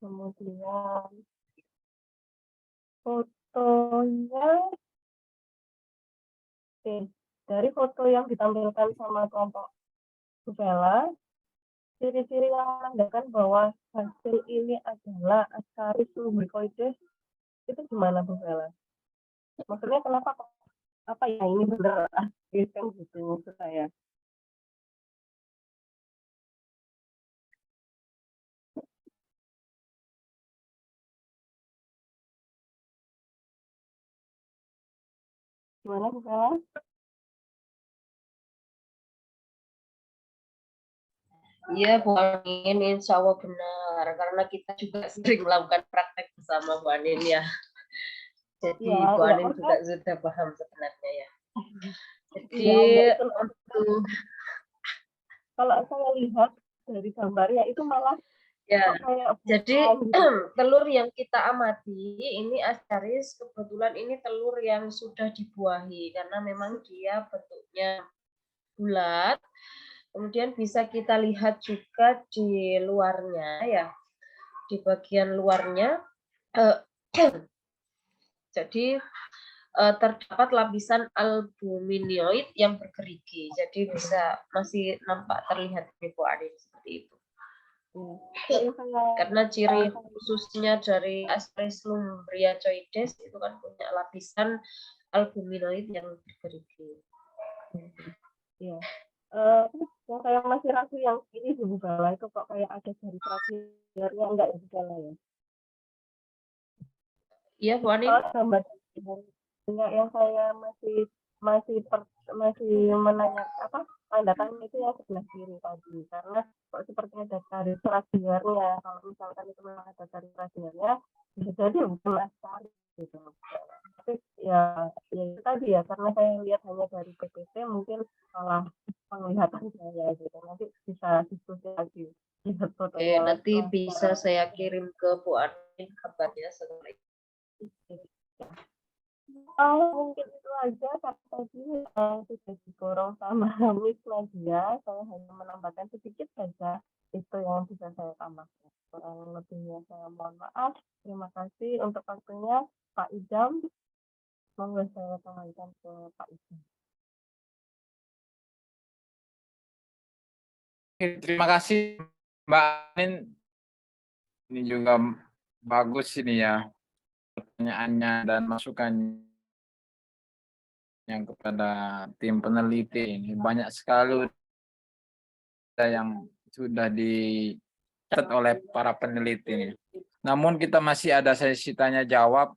Kemudian fotonya, oke, dari foto yang ditampilkan sama kelompok Bu Vela, ciri-ciri yang menandakan bahwa hasil ini adalah Ascaris lumbricoides itu gimana Bu Vela? Maksudnya kenapa kok apa ya ini bener Ascaris kan gitu maksud saya. Gimana Bu Vela? Iya Bu Anin, insya Allah benar. Karena kita juga sering melakukan praktek bersama Bu Anin ya. Jadi Ya, Bu nggak Anin apa-apa. juga sudah paham sebenarnya ya. Jadi Ya, nggak itu. untuk Kalau saya lihat dari gambarnya itu malah ya, kok kayak jadi bukan gitu. telur yang kita amati ini Ascaris, kebetulan ini telur yang sudah dibuahi karena memang dia bentuknya bulat. Kemudian bisa kita lihat juga di luarnya ya, di bagian luarnya. Jadi terdapat lapisan albuminoid yang bergerigi. Jadi bisa masih nampak terlihat di Bu Anin seperti itu. Karena ciri khususnya dari Ascaris lumbricoides itu kan punya lapisan albuminoid yang bergerigi. Iya. Yang kayak masih ragu yang ini Bu Vela itu kok kayak ada garis rasianya enggak ya Bu Vela ya? Iya Bu Anin. Kalau gambar enggak yang saya masih menanya apa tandakan itu yang sebelah kiri tadi karena kok seperti ada garis rasianya. Kalau misalkan itu memang ada garis rasianya bisa jadi bukan Ascaris gitu. Tapi ya itu tadi ya karena saya lihat hanya dari PPT mungkin salah penglihatan saya gitu. Nanti bisa diskusi lagi lihat fotonya. Nanti bisa saya kirim ke Bu Anin kabarnya setelah itu. Mungkin itu aja tadi sudah diborong sama Miss Nadia. Saya hanya menambahkan sedikit saja itu yang bisa saya tambahkan. Kurang lebihnya saya mohon maaf. Terima kasih untuk waktunya Pak Idam. Monggo saya kembalikan ke Pak Idam. Terima kasih Mbak Anin. Ini juga bagus ini ya pertanyaannya dan masukannya kepada tim peneliti ini. Banyak sekali yang sudah dicatat oleh para peneliti ini. Namun kita masih ada sesi tanya jawab.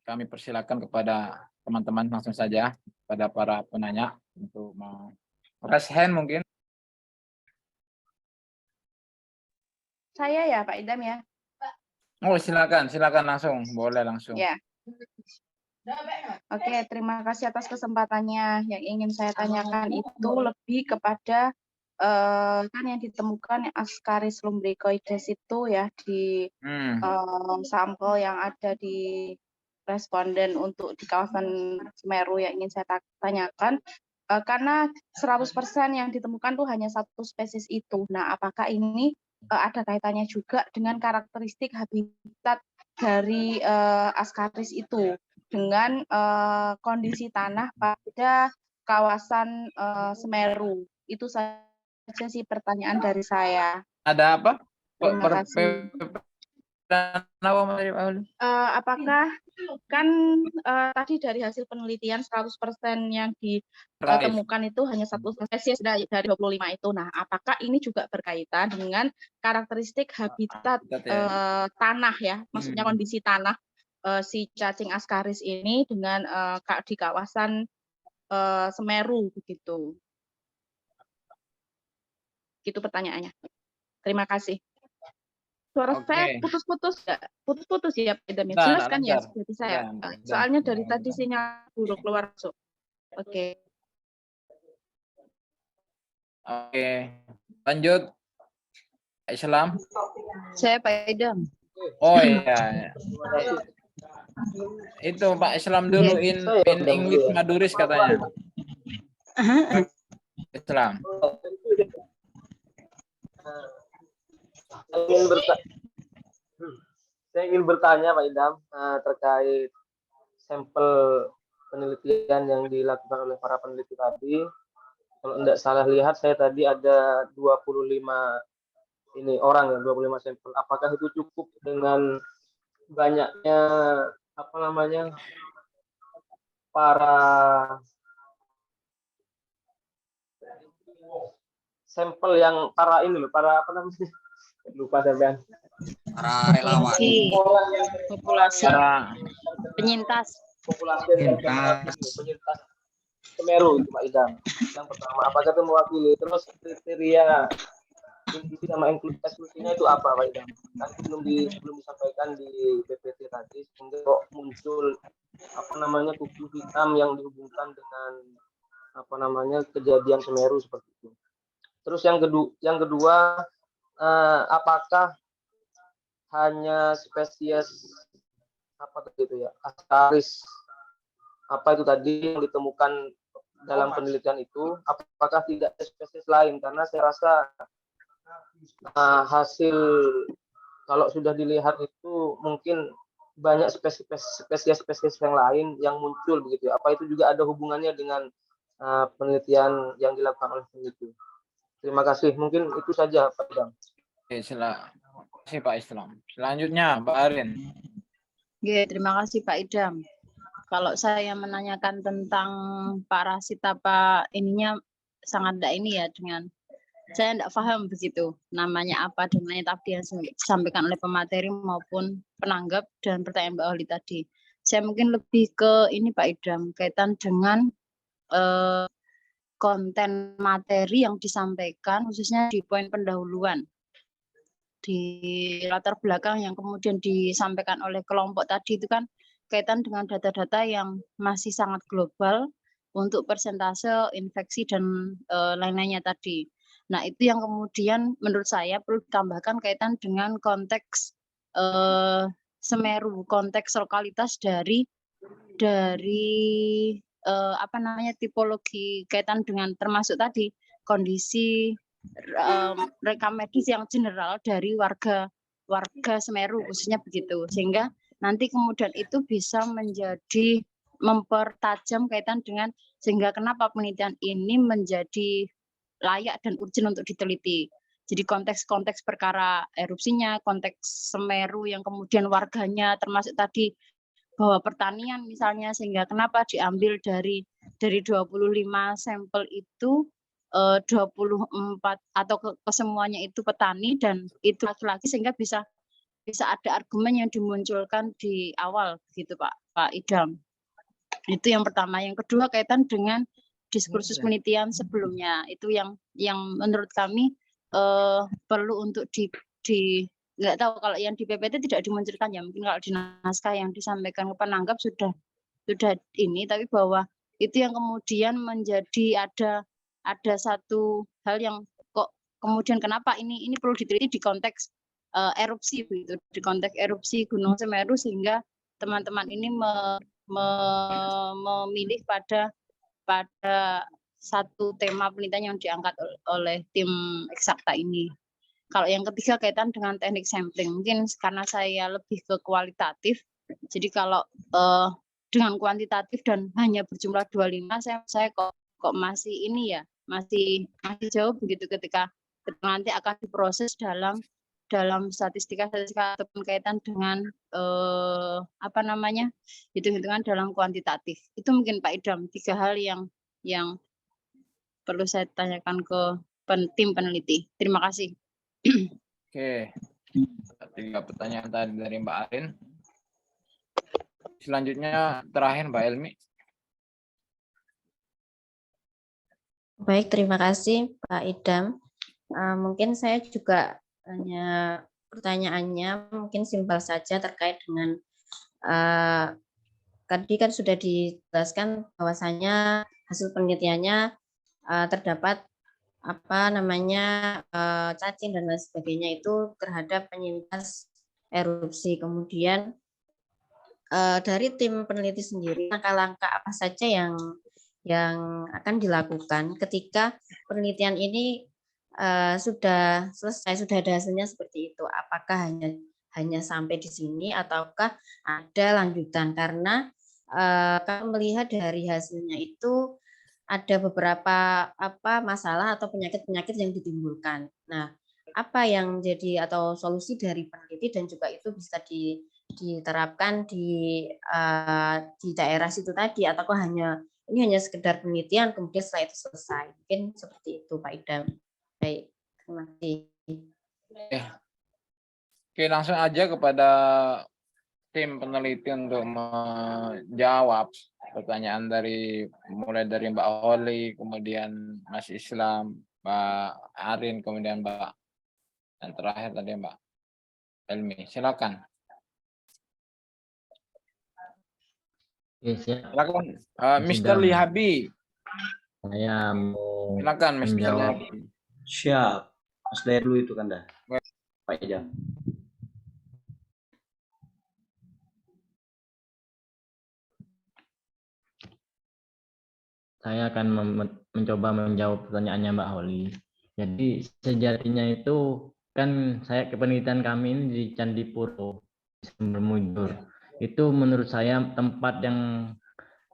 Kami persilakan kepada teman-teman langsung saja pada para penanya untuk mau raise hand mungkin. Saya ya Pak Idam ya. Oh silakan langsung, boleh langsung. Ya. Oke, terima kasih atas kesempatannya. Yang ingin saya tanyakan itu lebih kepada kan yang ditemukan Ascaris lumbricoides itu ya di sampel yang ada di responden untuk di kawasan Semeru yang ingin saya tanyakan. Karena 100% yang ditemukan tuh hanya satu spesies itu. Nah, apakah ini ada kaitannya juga dengan karakteristik habitat dari Ascaris itu dengan kondisi tanah pada kawasan Semeru? Itu saja sih pertanyaan dari saya. Ada apa? Terima kasih. Apakah kan tadi dari hasil penelitian 100% yang ditemukan itu hanya satu spesies dari 25 itu. Nah, apakah ini juga berkaitan dengan karakteristik habitat tanah ya, maksudnya kondisi tanah si cacing Ascaris ini dengan di kawasan Semeru begitu. Gitu pertanyaannya. Terima kasih. Suara saya putus-putus nggak? Putus-putus ya Pak Idam. Jelas kan ya seperti saya. Soalnya dari tadi sinyal buruk keluar masuk. Oke. Lanjut. Islam. Saya Pak Idam. Oh iya. Itu Pak Islam dulu in English Maduris katanya. Islam. Saya ingin bertanya Pak Idam terkait sampel penelitian yang dilakukan oleh para peneliti tadi. Kalau tidak salah lihat saya tadi ada 25 orang ya, 25 sampel. Apakah itu cukup dengan banyaknya para sampel yang para lupa sampean. Para relawan. Populasi. Para Penyintas. Populasi penyintas Semeru itu Pak Idam. Yang pertama, apakah itu mewakili? Terus kriteria inti sama eksklusinya itu apa Pak Idam? Nanti belum disampaikan di PPT tadi, sehingga kok muncul kuku hitam yang dihubungkan dengan kejadian Semeru seperti itu. Terus yang kedua, apakah hanya spesies Ascaris itu tadi yang ditemukan dalam penelitian itu, apakah tidak ada spesies lain? Karena saya rasa hasil kalau sudah dilihat itu mungkin banyak spesies yang lain yang muncul begitu. Apa itu juga ada hubungannya dengan penelitian yang dilakukan oleh peneliti? Terima kasih. Mungkin itu saja Pak Idam. Oke, terima kasih Pak Islam. Selanjutnya Mbak Arin. Oke, terima kasih Pak Idam. Kalau saya menanyakan tentang parasit apa ininya sangat enggak ini ya dengan saya enggak paham begitu namanya apa dan lain tadi yang disampaikan oleh pemateri maupun penanggap dan pertanyaan Mbak Oli tadi. Saya mungkin lebih ke ini Pak Idam kaitan dengan konten materi yang disampaikan khususnya di poin pendahuluan di latar belakang yang kemudian disampaikan oleh kelompok tadi itu kan kaitan dengan data-data yang masih sangat global untuk persentase infeksi dan lain-lainnya tadi. Nah, itu yang kemudian menurut saya perlu ditambahkan kaitan dengan konteks Semeru, konteks lokalitas dari tipologi kaitan dengan termasuk tadi kondisi rekam medis yang general dari warga Semeru khususnya begitu, sehingga nanti kemudian itu bisa menjadi mempertajam kaitan dengan sehingga kenapa penelitian ini menjadi layak dan urgent untuk diteliti. Jadi konteks perkara erupsinya, konteks Semeru yang kemudian warganya termasuk tadi bahwa pertanian misalnya sehingga kenapa diambil dari 25 sampel itu 24 atau kesemuanya itu petani dan itu laki-laki sehingga bisa ada argumen yang dimunculkan di awal gitu Pak Idam. Itu yang pertama. Yang kedua kaitan dengan diskursus penelitian sebelumnya itu yang menurut kami perlu untuk nggak tahu kalau yang di PPT tidak dimunculkan ya, mungkin kalau di naskah yang disampaikan ke penanggap sudah ini, tapi bahwa itu yang kemudian menjadi ada satu hal yang kok kemudian kenapa ini perlu diteliti di konteks erupsi begitu, di konteks erupsi Gunung Semeru sehingga teman-teman ini memilih pada satu tema penelitian yang diangkat oleh tim eksakta ini. Kalau yang ketiga kaitan dengan teknik sampling, mungkin karena saya lebih ke kualitatif, jadi kalau dengan kuantitatif dan hanya berjumlah 25, saya kok masih ini ya, masih jauh begitu ketika nanti akan diproses dalam statistika ataupun kaitan dengan hitung-hitungan dalam kuantitatif. Itu mungkin Pak Idam 3 hal yang perlu saya tanyakan ke tim peneliti. Terima kasih. Oke, 3 pertanyaan tadi dari Mbak Arin. Selanjutnya terakhir Mbak Elmi. Baik, terima kasih Pak Idam. Mungkin saya juga hanya pertanyaannya mungkin simpel saja terkait dengan tadi kan sudah dijelaskan bahwasanya hasil penelitiannya terdapat cacing dan lain sebagainya itu terhadap penyintas erupsi. Kemudian dari tim peneliti sendiri langkah-langkah apa saja yang akan dilakukan ketika penelitian ini sudah selesai, sudah ada hasilnya seperti itu. Apakah hanya sampai di sini ataukah ada lanjutan? Karena kalau melihat dari hasilnya itu ada beberapa masalah atau penyakit-penyakit yang ditimbulkan. Nah, apa yang jadi atau solusi dari peneliti dan juga itu bisa diterapkan di daerah situ tadi, ataukah ini hanya sekedar penelitian kemudian setelah itu selesai? Mungkin seperti itu, Pak Idam. Baik, terima kasih. Oke, langsung aja kepada tim peneliti untuk menjawab pertanyaan mulai dari Mbak Holly, kemudian Mas Islam, Mbak Arin, kemudian Mbak, dan terakhir tadi Mbak Elmi. Silakan. Silakan, Mr. Lihabi. Saya mau Silakan, Mr. menjawab. Lihabi. Siap. Mas Dayat dulu itu kan dah. Pak Idam. Saya akan mencoba menjawab pertanyaannya Mbak Holly. Jadi sejatinya itu kan penelitian kami ini di Candipuro, Sumber Mujur. Itu menurut saya tempat yang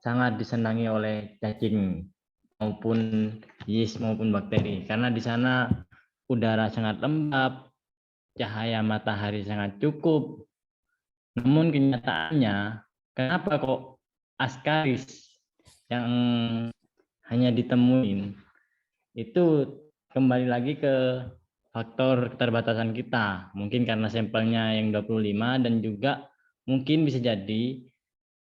sangat disenangi oleh cacing maupun yeast maupun bakteri, karena di sana udara sangat lembab, cahaya matahari sangat cukup. Namun kenyataannya, kenapa kok Ascaris yang hanya ditemuin, itu kembali lagi ke faktor keterbatasan kita. Mungkin karena sampelnya yang 25 dan juga mungkin bisa jadi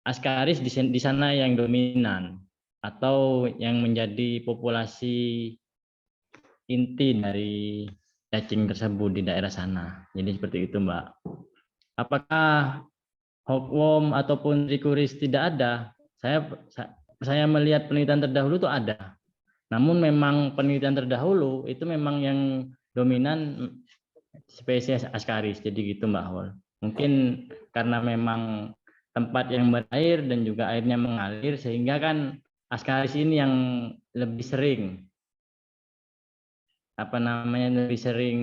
Ascaris di sana yang dominan atau yang menjadi populasi inti dari cacing tersebut di daerah sana. Jadi seperti itu, Mbak. Apakah hookworm ataupun trichuris tidak ada? Saya melihat penelitian terdahulu itu ada. Namun memang penelitian terdahulu itu memang yang dominan spesies Ascaris. Jadi gitu, Mbak Hol. Mungkin karena memang tempat yang berair dan juga airnya mengalir sehingga kan Ascaris ini yang lebih sering lebih sering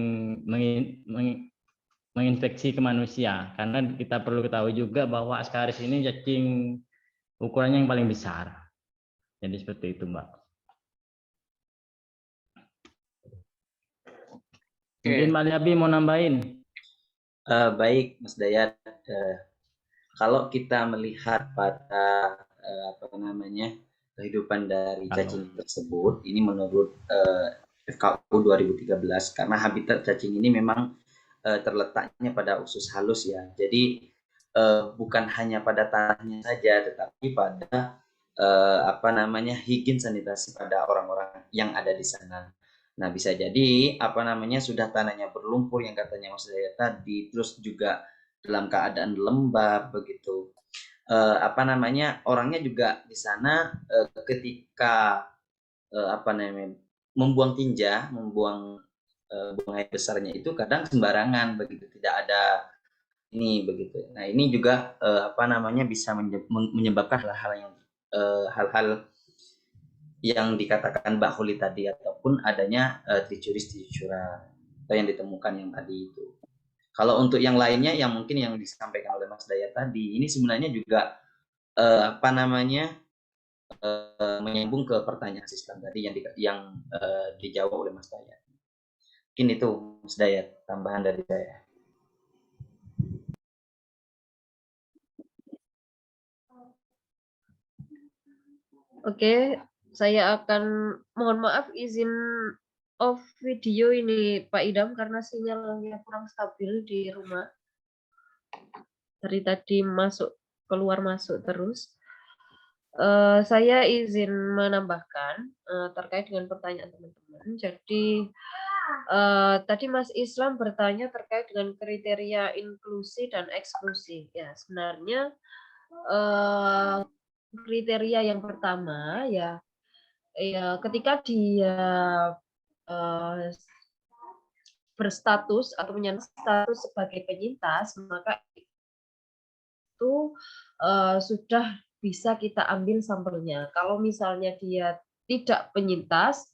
menginfeksi ke manusia, karena kita perlu ketahui juga bahwa Ascaris ini cacing ukurannya yang paling besar. Jadi seperti itu, Mbak. Mungkin Mbak Liabi mau nambahin? Baik, Mas Dayat. Kalau kita melihat pada kehidupan dari cacing tersebut, ini menurut FKU 2013, karena habitat cacing ini memang terletaknya pada usus halus ya. Jadi bukan hanya pada tanahnya saja, tetapi pada higien sanitasi pada orang-orang yang ada di sana. Nah, bisa jadi sudah tanahnya berlumpur yang katanya Mas Dayat tadi, terus juga dalam keadaan lembab begitu. Orangnya juga di sana ketika membuang tinja, membuang buang air besarnya itu kadang sembarangan begitu, tidak ada ini begitu. Nah, ini juga bisa menyebabkan hal-hal yang dikatakan Mbak Huli tadi, ataupun adanya trichuris atau yang ditemukan yang tadi itu. Kalau untuk yang lainnya yang mungkin yang disampaikan oleh Mas Dayat tadi, ini sebenarnya juga menyambung ke pertanyaan sistem tadi yang dijawab oleh Mas Dayat. Mungkin itu Mas Dayat, tambahan dari saya. Oke, saya akan mohon maaf izin off video ini Pak Idam karena sinyalnya kurang stabil di rumah. Dari tadi keluar masuk terus. Saya izin menambahkan terkait dengan pertanyaan teman-teman. Jadi tadi Mas Islam bertanya terkait dengan kriteria inklusi dan eksklusi. Ya, sebenarnya kriteria yang pertama ya ketika dia berstatus atau menyandang status sebagai penyintas, maka itu sudah bisa kita ambil sampelnya. Kalau misalnya dia tidak penyintas,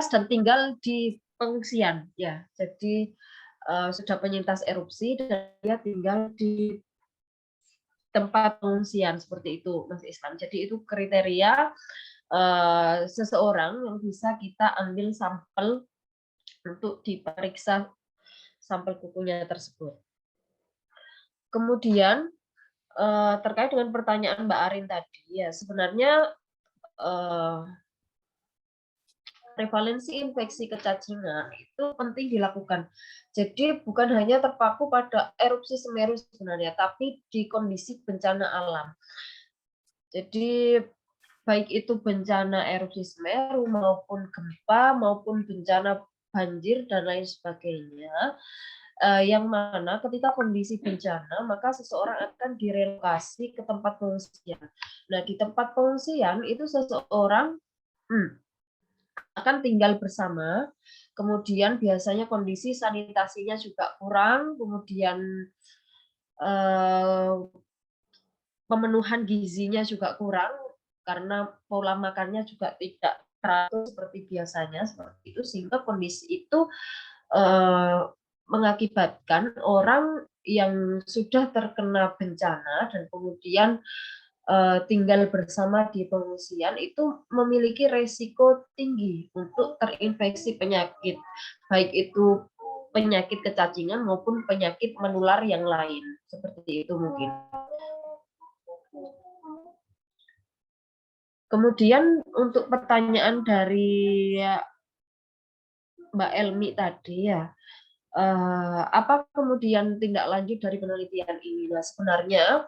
dan tinggal di pengungsian, ya. Jadi sudah penyintas erupsi dan dia tinggal di tempat pengungsian seperti itu, Mas Islam. Jadi itu kriteria seseorang yang bisa kita ambil sampel untuk diperiksa sampel kukunya tersebut. Kemudian terkait dengan pertanyaan Mbak Arin tadi, ya sebenarnya prevalensi infeksi kecacingan itu penting dilakukan. Jadi bukan hanya terpaku pada erupsi Semeru sebenarnya, tapi di kondisi bencana alam. Jadi baik itu bencana erupsi Semeru maupun gempa maupun bencana banjir dan lain sebagainya, yang mana ketika kondisi bencana maka seseorang akan direlokasi ke tempat pengungsian. Nah, di tempat pengungsian itu seseorang akan tinggal bersama, kemudian biasanya kondisi sanitasinya juga kurang, kemudian pemenuhan gizinya juga kurang, karena pola makannya juga tidak teratur seperti biasanya, seperti itu, sehingga kondisi itu mengakibatkan orang yang sudah terkena bencana dan kemudian tinggal bersama di pengungsian itu memiliki resiko tinggi untuk terinfeksi penyakit, baik itu penyakit kecacingan maupun penyakit menular yang lain, seperti itu mungkin. Kemudian untuk pertanyaan dari Mbak Elmi tadi, ya, apa kemudian tindak lanjut dari penelitian ini? Nah, sebenarnya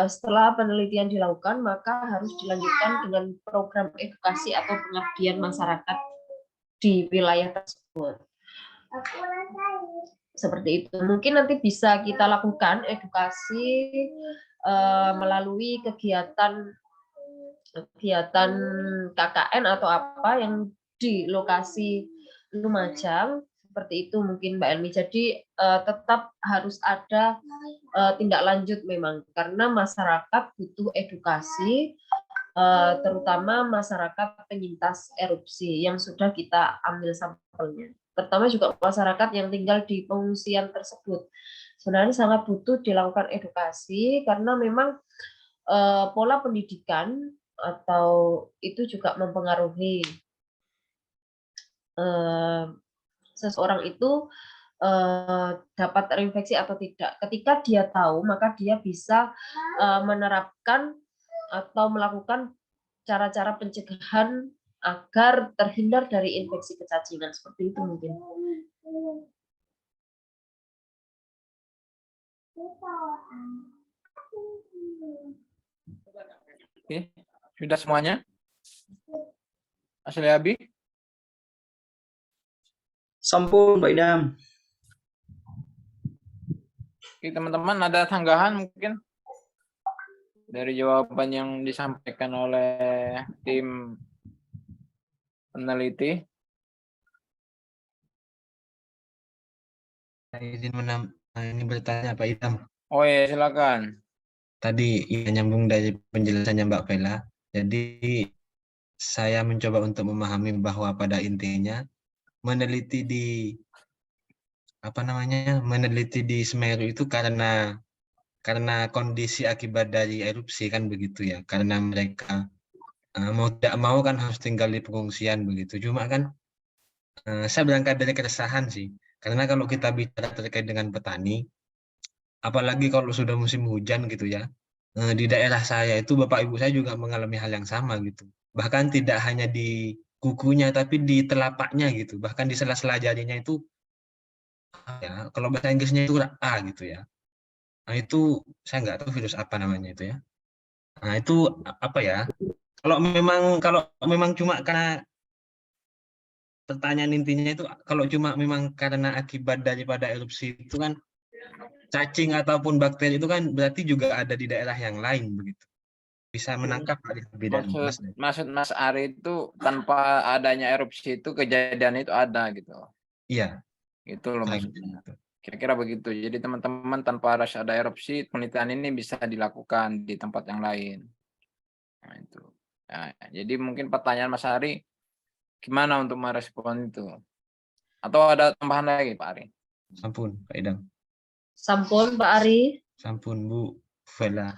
setelah penelitian dilakukan, maka harus dilanjutkan dengan program edukasi atau pengabdian masyarakat di wilayah tersebut. Seperti itu. Mungkin nanti bisa kita lakukan edukasi melalui kegiatan KKN atau apa yang di lokasi Lumajang, seperti itu mungkin Mbak Elmi. Jadi tetap harus ada tindak lanjut memang, karena masyarakat butuh edukasi, terutama masyarakat penyintas erupsi yang sudah kita ambil sampelnya. Terutama juga masyarakat yang tinggal di pengungsian tersebut. Sebenarnya sangat butuh dilakukan edukasi, karena memang pola pendidikan atau itu juga mempengaruhi seseorang itu dapat terinfeksi atau tidak. Ketika dia tahu, maka dia bisa menerapkan atau melakukan cara-cara pencegahan agar terhindar dari infeksi kecacingan, seperti itu mungkin. Oke, sudah semuanya? Asli Abi? Sampun, Mbak Idam. Oke, teman-teman, ada tanggapan mungkin dari jawaban yang disampaikan oleh tim peneliti? Saya izin ini bertanya Pak Idam. Oh ya, silakan. Tadi ya, nyambung dari penjelasannya Mbak Vela. Jadi saya mencoba untuk memahami bahwa pada intinya meneliti di Semeru itu karena kondisi akibat dari erupsi, kan begitu ya, karena mereka mau tidak mau kan harus tinggal di pengungsian begitu. Cuma kan saya berangkat dari keresahan sih, karena kalau kita bicara terkait dengan petani, apalagi kalau sudah musim hujan gitu ya, di daerah saya itu Bapak Ibu saya juga mengalami hal yang sama gitu. Bahkan tidak hanya di kukunya tapi di telapaknya gitu, bahkan di sela-sela jarinya itu ya, kalau bahasa Inggrisnya itu A gitu ya. Nah itu saya nggak tahu virus apa namanya itu ya. Nah itu apa ya? Kalau memang cuma karena pertanyaan intinya itu, kalau cuma memang karena akibat daripada erupsi itu kan cacing ataupun bakteri itu kan berarti juga ada di daerah yang lain begitu. Bisa menangkap perbedaan. Maksud Mas Ari itu tanpa adanya erupsi itu kejadian itu ada gitu. Iya. Itu loh maksudnya. Kira-kira begitu. Jadi teman-teman tanpa harus ada erupsi, penelitian ini bisa dilakukan di tempat yang lain. Nah, itu. Nah, jadi mungkin pertanyaan Mas Ari, gimana untuk merespon itu? Atau ada tambahan lagi, Pak Ari? Sampun, Pak Idam. Sampun, Pak Ari. Sampun, Bu Vela.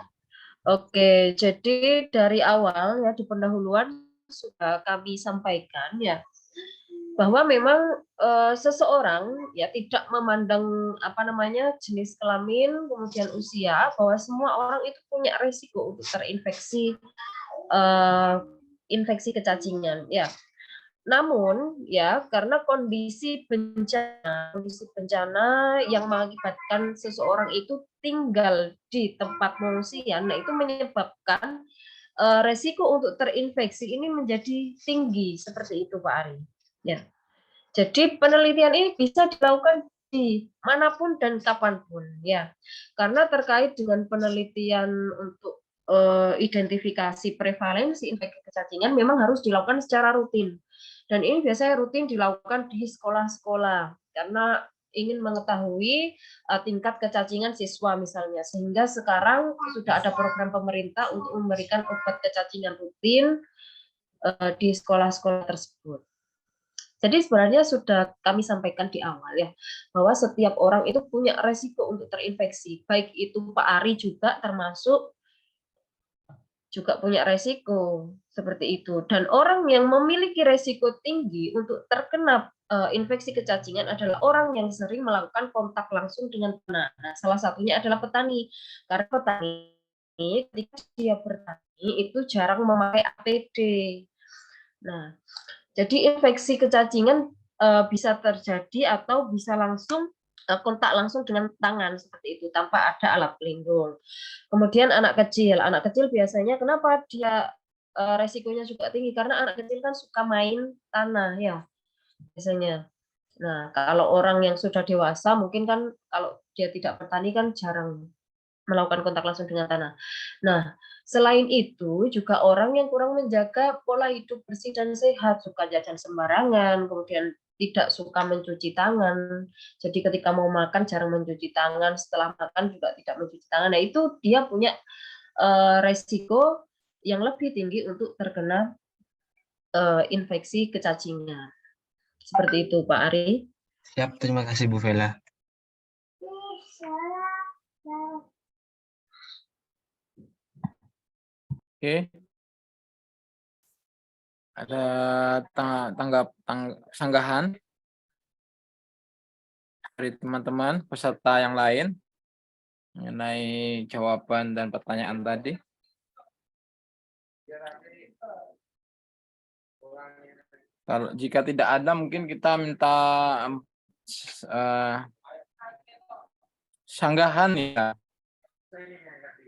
Oke, jadi dari awal ya di pendahuluan sudah kami sampaikan ya bahwa memang seseorang ya tidak memandang jenis kelamin kemudian usia, bahwa semua orang itu punya resiko untuk terinfeksi infeksi kecacingan ya. Namun ya karena kondisi bencana yang mengakibatkan seseorang itu tinggal di tempat pengungsian, nah itu menyebabkan resiko untuk terinfeksi ini menjadi tinggi seperti itu, Pak Ari. Ya. Jadi penelitian ini bisa dilakukan di manapun dan kapanpun ya. Karena terkait dengan penelitian untuk identifikasi prevalensi infeksi kecacingan memang harus dilakukan secara rutin. Dan ini biasanya rutin dilakukan di sekolah-sekolah karena ingin mengetahui tingkat kecacingan siswa misalnya. Sehingga sekarang sudah ada program pemerintah untuk memberikan obat kecacingan rutin di sekolah-sekolah tersebut. Jadi sebenarnya sudah kami sampaikan di awal ya, bahwa setiap orang itu punya resiko untuk terinfeksi. Baik itu Pak Ari juga termasuk juga punya resiko seperti itu. Dan orang yang memiliki resiko tinggi untuk terkena infeksi kecacingan adalah orang yang sering melakukan kontak langsung dengan tanah. Nah, salah satunya adalah petani. Karena petani ketika dia bertani itu jarang memakai APD. Nah, jadi infeksi kecacingan bisa terjadi atau bisa langsung kontak langsung dengan tangan seperti itu tanpa ada alat pelindung. Kemudian anak kecil biasanya kenapa dia resikonya juga tinggi karena anak kecil kan suka main tanah ya biasanya. Nah, kalau orang yang sudah dewasa mungkin kan kalau dia tidak bertani kan jarang melakukan kontak langsung dengan tanah. Nah, selain itu juga orang yang kurang menjaga pola hidup bersih dan sehat, suka jajan sembarangan, kemudian tidak suka mencuci tangan. Jadi ketika mau makan jarang mencuci tangan, setelah makan juga tidak mencuci tangan. Nah, itu dia punya resiko yang lebih tinggi untuk terkena infeksi kecacingan. Seperti itu, Pak Ari. Siap, terima kasih Bu Vela. Oke. Ada sanggahan dari teman-teman peserta yang lain mengenai jawaban dan pertanyaan tadi? Kalau jika tidak ada, mungkin kita minta sanggahan ya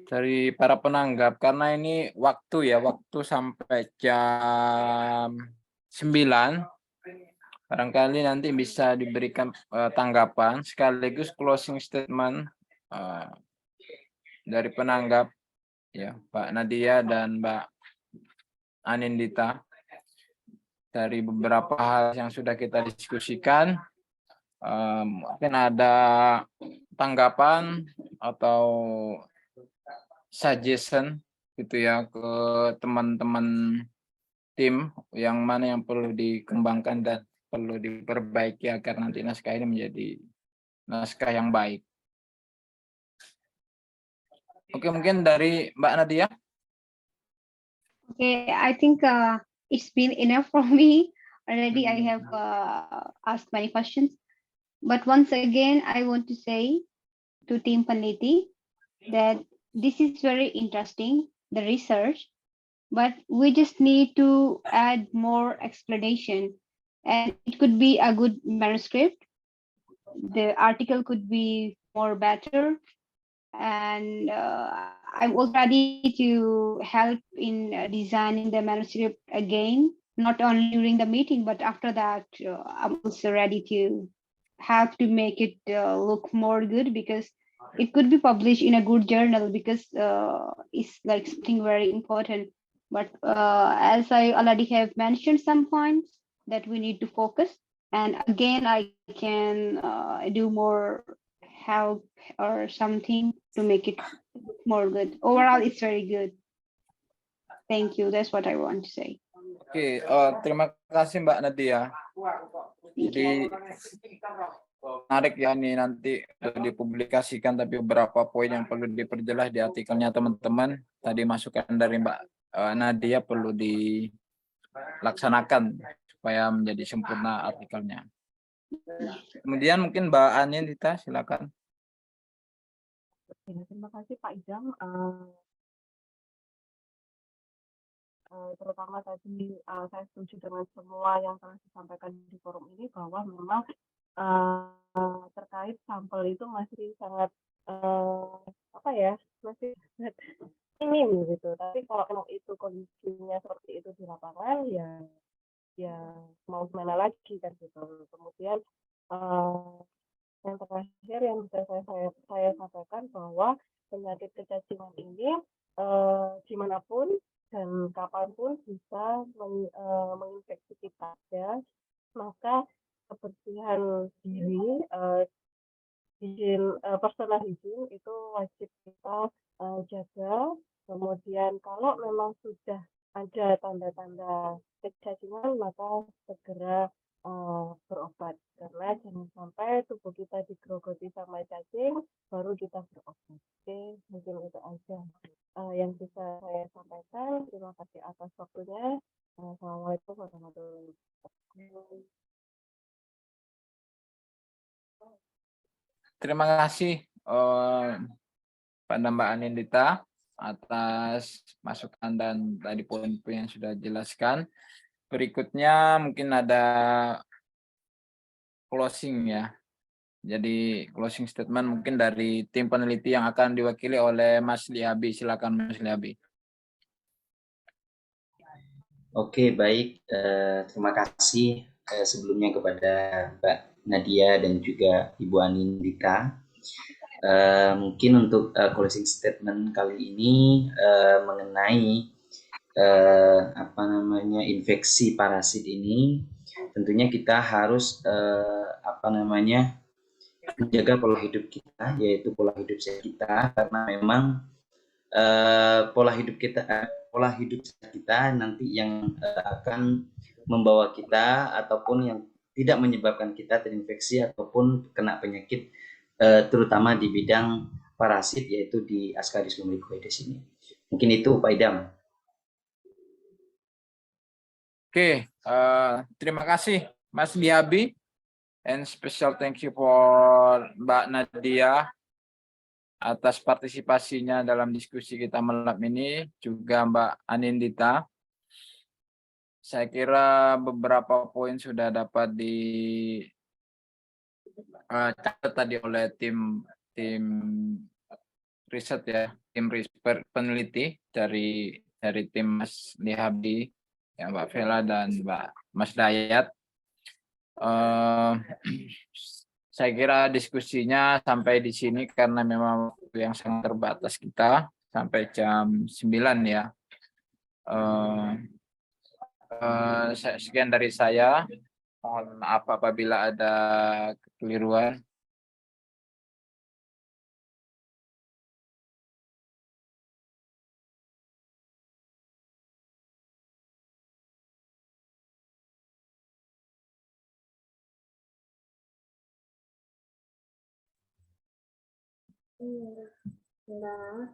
dari para penanggap, karena ini waktu sampai jam 9. Barangkali nanti bisa diberikan tanggapan sekaligus closing statement dari penanggap ya, Pak Nadia dan Mbak Anindita, dari beberapa hal yang sudah kita diskusikan. Mungkin ada tanggapan atau suggestion gitu ya ke teman-teman tim, yang mana yang perlu dikembangkan dan perlu diperbaiki agar nanti naskah ini menjadi naskah yang baik. Oke, mungkin dari Mbak Nadia. Okay, I think it's been enough for me already. I have asked many questions, but once again, I want to say to Team Peneliti that this is very interesting, the research, but we just need to add more explanation, and it could be a good manuscript. The article could be more better, and I'm also ready to help in designing the manuscript again, not only during the meeting, but after that, I'm also ready to have to make it look more good, because it could be published in a good journal, because it's like something very important. But as I already have mentioned some points that we need to focus, and again, I can do more help or something to make it more good. Overall, it's very good. Thank you. That's what I want to say. Oke, terima kasih Mbak Nadia. Jadi menarik ya ini nanti dipublikasikan, tapi beberapa poin yang perlu diperjelas di artikelnya teman-teman. Tadi masukan dari Mbak Nadia perlu dilaksanakan supaya menjadi sempurna artikelnya. Kemudian mungkin Mbak Anindita, silakan. Terima kasih Pak Idam. Terutama tadi saya setuju dengan semua yang telah disampaikan di forum ini bahwa memang terkait sampel itu masih sangat masih sangat minim gitu. Tapi kalau memang itu kondisinya seperti itu di lapangan ya mau gimana lagi kan gitu. Kemudian yang terakhir yang bisa saya sampaikan bahwa penyakit kecacingan ini dimanapun dan kapanpun bisa menginfeksi kita ya. Maka kebersihan diri, personal hygiene itu wajib kita jaga. Kemudian kalau memang sudah ada tanda-tanda kecacingan, maka segera berobat, karena jangan sampai tubuh kita digerogoti sama cacing baru kita berobat. Oke, mungkin itu aja yang bisa saya sampaikan. Terima kasih atas waktunya. Assalamualaikum warahmatullahi wabarakatuh. Terima kasih pada Mbak Anindita atas masukan dan tadi poin-poin yang sudah dijelaskan. Berikutnya mungkin ada closing ya. Jadi closing statement mungkin dari tim peneliti yang akan diwakili oleh Mas Liabi. Silakan Mas Liabi. Oke, baik. Terima kasih sebelumnya kepada Mbak Nadia dan juga Ibu Anindita. Mungkin untuk closing statement kali ini mengenai infeksi parasit ini, tentunya kita harus menjaga pola hidup kita, yaitu pola hidup sehat kita, karena memang pola hidup sehat kita nanti yang akan membawa kita ataupun yang tidak menyebabkan kita terinfeksi ataupun kena penyakit terutama di bidang parasit, yaitu di Ascaris lumbricoides ini. Mungkin itu Pak Idam. Oke, terima kasih Mas Liabi, and special thank you for Mbak Nadia atas partisipasinya dalam diskusi kita malam ini, juga Mbak Anindita. Saya kira beberapa poin sudah dapat dicatat tadi oleh tim riset ya, tim peneliti dari tim Mas Liabi, ya Mbak Vela dan Mas Dayat. Saya kira diskusinya sampai di sini karena memang waktu yang sangat terbatas kita sampai jam 9 ya. Sekian dari saya. Mohon maaf apabila ada kekeliruan. Nah,